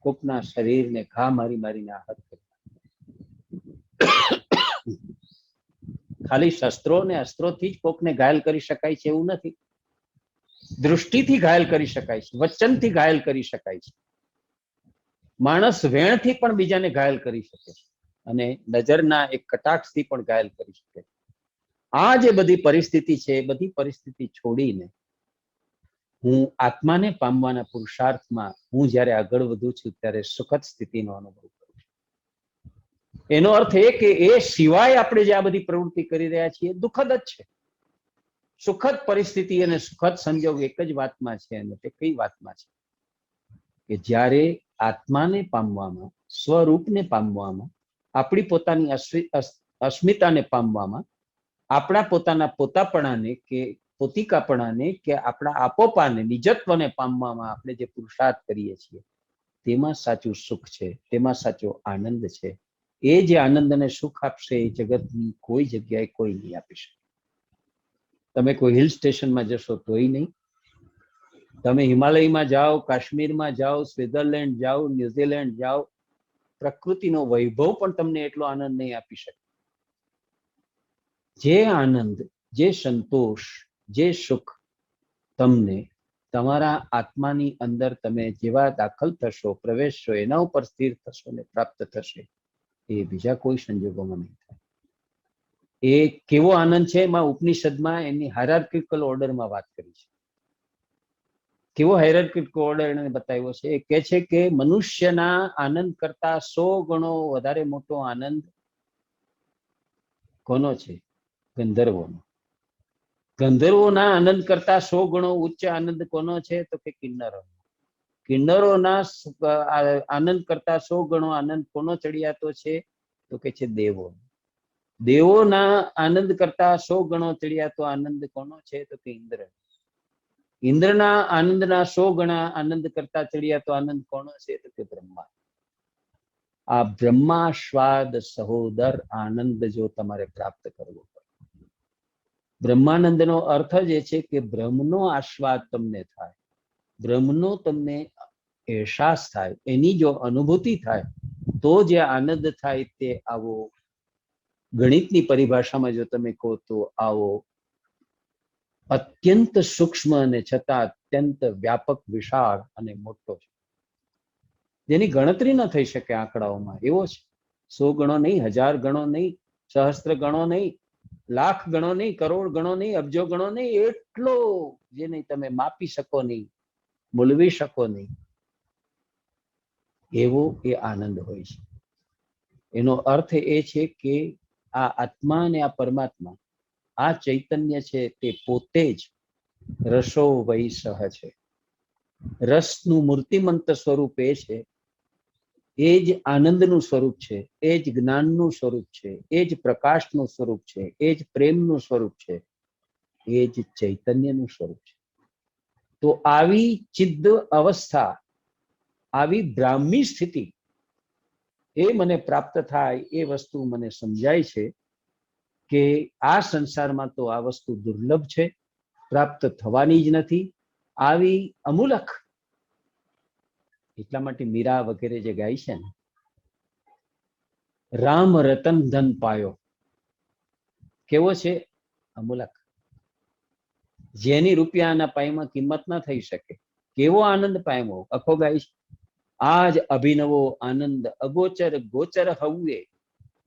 કોકના શરીરને ઘા મારી મારીને આહત કરી નાખવું. ખાલી શસ્ત્રો ને અસ્ત્રોથી જ કોકને ઘાયલ કરી શકાય છે એવું નથી. દૃષ્ટિથી ઘાયલ કરી શકાય છે, વચનથી ઘાયલ કરી શકાય છે. માણસ વેણથી પણ બીજાને ઘાયલ કરી શકે છે, અને નજરના એક કટાક્ષથી પણ ઘાયલ કરી શકે છે. આ જે બધી પરિસ્થિતિ છે એ બધી પરિસ્થિતિ છોડીને હું આત્માને પામવાના પુરુષાર્થમાં હું જ્યારે આગળ વધુ છું ત્યારે સુખદ સ્થિતિનો અનુભવ કરું છું. એનો અર્થ એ કે એ સિવાય આપણે જે આ બધી પ્રવૃત્તિ કરી રહ્યા છીએ દુઃખદ જ છે. સુખદ પરિસ્થિતિ અને સુખદ સંજોગ એક જ વાતમાં છે, અને તે કઈ વાતમાં છે કે જ્યારે આત્માને પામવામાં, સ્વરૂપને પામવામાં, આપણી પોતાની અસ્મિતાને પામવામાં, આપણા પોતાના પોતાપણાને કે પોતિકાપણાને કે આપણા આપોપાને, નિજત્વને પામવામાં આપણે જે પુરુષાર્થ કરીએ છીએ તેમાં સાચું સુખ છે, તેમાં સાચો આનંદ છે. એ જે આનંદ અને સુખ આપશે એ જગતની કોઈ જગ્યાએ કોઈ નહીં આપી શકે. તમે કોઈ હિલ સ્ટેશનમાં જશો તોય નહીં, તમે હિમાલયમાં જાઓ, કાશ્મીરમાં જાઓ, સ્વિટ્ઝરલેન્ડ જાઓ, ન્યુઝીલેન્ડ જાઓ, પ્રકૃતિનો વૈભવ પણ તમને એટલો આનંદ નહીં આપી શકે. જે આનંદ, જે સંતોષ, જે સુખ તમને તમારા આત્માની અંદર તમે જેવા દાખલ થશો, પ્રવેશશો, એના ઉપર સ્થિર થશો ને પ્રાપ્ત થશે, એ બીજા કોઈ સંજોગોમાં નહીં થાય. એ કેવો આનંદ છે એમાં ઉપનિષદમાં એની હાયરાર્કિકલ ઓર્ડરમાં વાત કરી છે. કેવો હાયરાર્કિકલ ઓર્ડર એને બતાવ્યો છે? એ કહે છે કે મનુષ્યના આનંદ કરતા 100 ગણો વધારે મોટો આનંદ કોનો છે? ગંધર્વોનો. ગંધર્વોના આનંદ કરતા 100 ગણો ઉચ્ચ આનંદ કોનો છે? તો કે કિન્નરોનો. કિન્નરોના આનંદ કરતા 100 ગણો આનંદ કોનો ચડિયાતો છે? તો કે છે દેવોનો. દેવોના આનંદ કરતા 100 ગણો ચડિયાતો આનંદ કોનો છે? તો કે ઇન્દ્ર. ઇન્દ્રના આનંદના 100 ગણા આનંદ કરતા ચડિયાતો આનંદ કોનો છે? તો કે બ્રહ્મા. આ બ્રહ્મા સ્વાદ સહોદર આનંદ જો તમારે પ્રાપ્ત કરવો પડે. બ્રહ્માનંદનો અર્થ જ એ છે કે બ્રહ્મનો આસ્વાદ તમને થાય, બ્રહ્મનો તમને અહેસાસ થાય, એની જો અનુભૂતિ થાય તો જે આનંદ થાય તે આવો, ગણિતની પરિભાષામાં જો તમે કહો તો આવો અત્યંત સૂક્ષ્મ અને છતાં અત્યંત વ્યાપક, વિશાળ અને મોટો છે, જેની ગણતરી ન થઈ શકે આંકડાઓમાં. એવો છે. 100 ગણો નહીં, 1000 ગણો નહીં, સહસ્ત્ર ગણો નહીં, લાખ ગણો નહીં, કરોડ ગણો નહીં, અબજો ગણો નહીં, એટલો જેને તમે માપી શકો નહીં, બોલવી શકો નહીં, એવો એ આનંદ હોય છે. એનો અર્થ એ છે કે આ આત્મા અને આ પરમાત્મા, આ ચૈતન્ય છે તે પોતે જ રસો વૈસહ છે. રસનું મૂર્તિમંત સ્વરૂપ એ છે, એ જ આનંદનું સ્વરૂપ છે, એ જ જ્ઞાનનું સ્વરૂપ છે, એ જ પ્રકાશનું સ્વરૂપ છે, એ જ પ્રેમનું સ્વરૂપ છે, એ જ ચૈતન્યનું સ્વરૂપ છે. તો આવી ચિદ્દ અવસ્થા, આવી બ્રાહ્મી સ્થિતિ એ મને પ્રાપ્ત થાય, એ વસ્તુ મને સમજાય છે કે આ સંસારમાં તો આ વસ્તુ દુર્લભ છે, પ્રાપ્ત થવાની જ નથી. આવી અમૂલક. એટલા માટે મીરા વગેરે જે ગાય છે ને, રામ રતન ધન પાયો, કેવો છે? અમૂલક. જેની રૂપિયાના પાયમાં કિંમત ના થઈ શકે. કેવો આનંદ પામ્યો, અખો ગાય છે. આજ અભિનવો આનંદ અગોચર ગોચર હવું,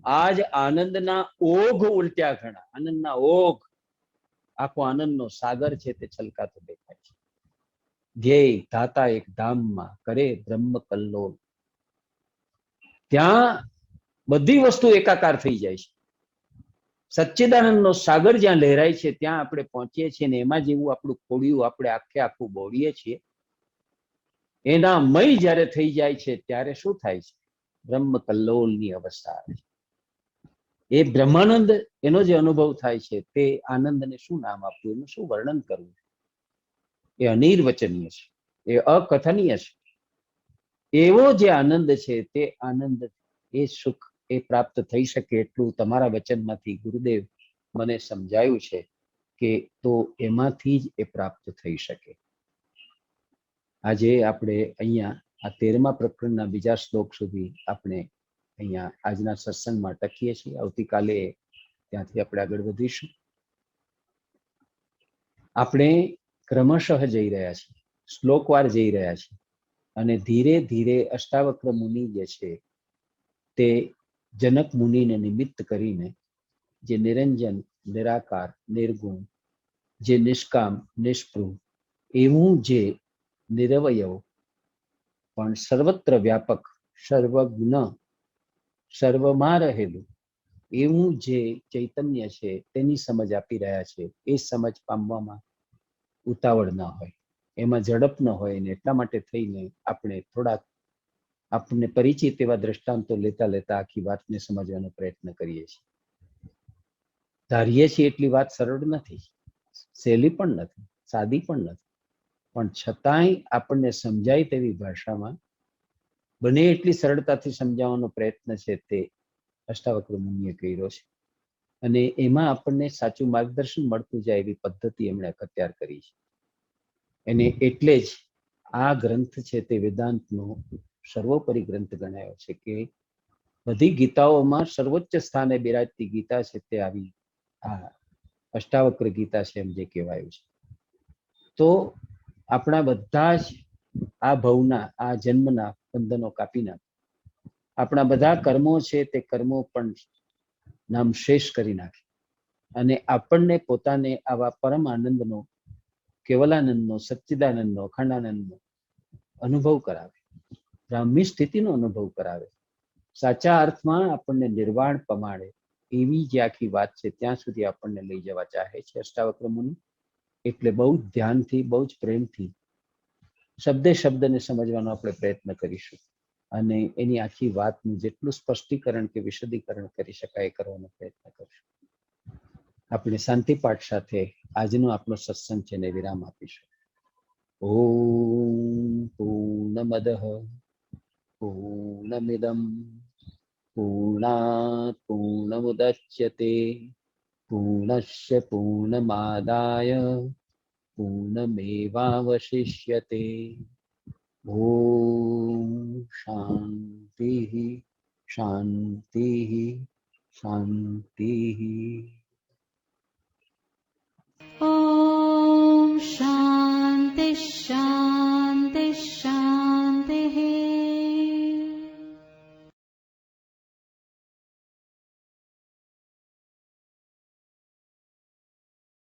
આજ આનંદના ઓઘ ઉલટ્યા ઘણા, આનંદના ઓઘ, આખો આનંદનો સાગર છે તે છલકાતો દેખાય છે. ધ્યેય ધાતા એક ધામમાં કરે બ્રહ્મ કલ્લોલ. ત્યાં બધી વસ્તુ એકાકાર થઈ જાય છે. સચ્ચિદાનંદનો સાગર જ્યાં લહેરાય છે ત્યાં આપણે પહોંચીએ છીએ ને એમાં જેવું આપણું ખોડિયું આપણે આખે આખું બોળીએ છીએ, એના મય જ્યારે થઈ જાય છે ત્યારે શું થાય છે? બ્રહ્મ કલ્લોલની અવસ્થા આવે છે. એ બ્રહ્માનંદ, એનો જે અનુભવ થાય છે તે આનંદને શું નામ આપવું, એનું શું વર્ણન કરવું? એ અનિર્વચનીય છે, એ અકથનીય છે. એવો જે આનંદ છે તે આનંદ, એ સુખ, એ પ્રાપ્ત થઈ શકે એટલું તમારા વચનમાંથી ગુરુદેવ મને સમજાયું છે કે તો એમાંથી જ એ પ્રાપ્ત થઈ શકે. આજે આપણે અહીંયા આ 13મા પ્રકરણના બીજા શ્લોક સુધી આપણે અહીંયા આજના સત્સંગમાં ટકીએ છીએ. આવતીકાલે ત્યાંથી આપણે આગળ વધીશું. આપણે ક્રમશઃ જઈ રહ્યા છીએ, શ્લોકવાર જઈ રહ્યા છીએ અને ધીરે ધીરે અષ્ટાવક્ર મુનિ જે છે તે જનક મુનિને નિમિત્ત કરીને જે નિરંજન, નિરાકાર, નિર્ગુણ, જે નિષ્કામ, નિષ્પૃહ, એવું જે નિરવયવ પણ સર્વત્ર વ્યાપક, સર્વજ્ઞ, સર્વમાં રહેલું એવું જે ચૈતન્ય છે તેની સમજ આપી રહ્યા છે. એ સમજ પામવામાં ઉતાવળ ન હોય, એમાં ઝડપ ન હોય, અને એટલા માટે થઈને આપણે થોડાક આપણને પરિચિત એવા દ્રષ્ટાંતો લેતા લેતા આખી વાતને સમજવાનો પ્રયત્ન કરીએ છીએ. ધારીએ છીએ એટલી વાત સરળ નથી, સહેલી પણ નથી, સાદી પણ નથી, પણ છતાંય આપણને સમજાય તેવી ભાષામાં બને એટલી સરળતાથી સમજાવવાનો પ્રયત્ન છે તે અષ્ટાવક્ર મુનિએ કર્યો છે. અને એમાં આપણને સાચું માર્ગદર્શન મળતું જાય એવી પદ્ધતિ એમણે અખત્યાર કરી છે. અને એટલે જ આ ગ્રંથ છે તે વેદાંતનો સર્વોપરી ગ્રંથ ગણાયો છે કે બધી ગીતાઓમાં સર્વોચ્ચ સ્થાને બિરાજતી ગીતા છે તે આવી આ અષ્ટાવક્ર ગીતા છે એમ જે કહેવાયું છે. તો આપણા બધા જ આ ભવના, આ જન્મના બંધનો કાપી નાખે, આપણા બધા કર્મો છે તે કર્મો પણ નામ શેષ કરી નાખે અને આપણને પોતાને આવા પરમ આનંદનો, કેવલાનંદનો, સચ્ચિદાનંદનો, અખંડાનંદનો અનુભવ કરાવે, બ્રાહ્મી સ્થિતિનો અનુભવ કરાવે, સાચા અર્થમાં આપણને નિર્વાણ પમાડે, એવી જે આખી વાત છે ત્યાં સુધી આપણને લઈ જવા ચાહે છે અષ્ટાવક્ર મુનિ. એટલે બહુ જ ધ્યાનથી, બહુ જ પ્રેમથી શબ્દે શબ્દને સમજવાનો આપણે પ્રયત્ન કરીશું અને એની આખી વાતનું જેટલું સ્પષ્ટીકરણ કે વિશદીકરણ કરી શકાય એ કરવાનો પ્રયત્ન કરીશું. આપણે શાંતિ પાઠ સાથે આજનો આપણો સત્સંગ છે ને વિરામ આપીશું. ઓમ પૂર્ણમદઃ પૂર્ણમિદં પૂર્ણાત પૂર્ણમુદચ્યતે પૂર્ણસ્ય પૂર્ણમાદાય પૂર્ણમેવાવશિષ્યતે. ઓમ શાંતિ શાંતિ શાંતિ.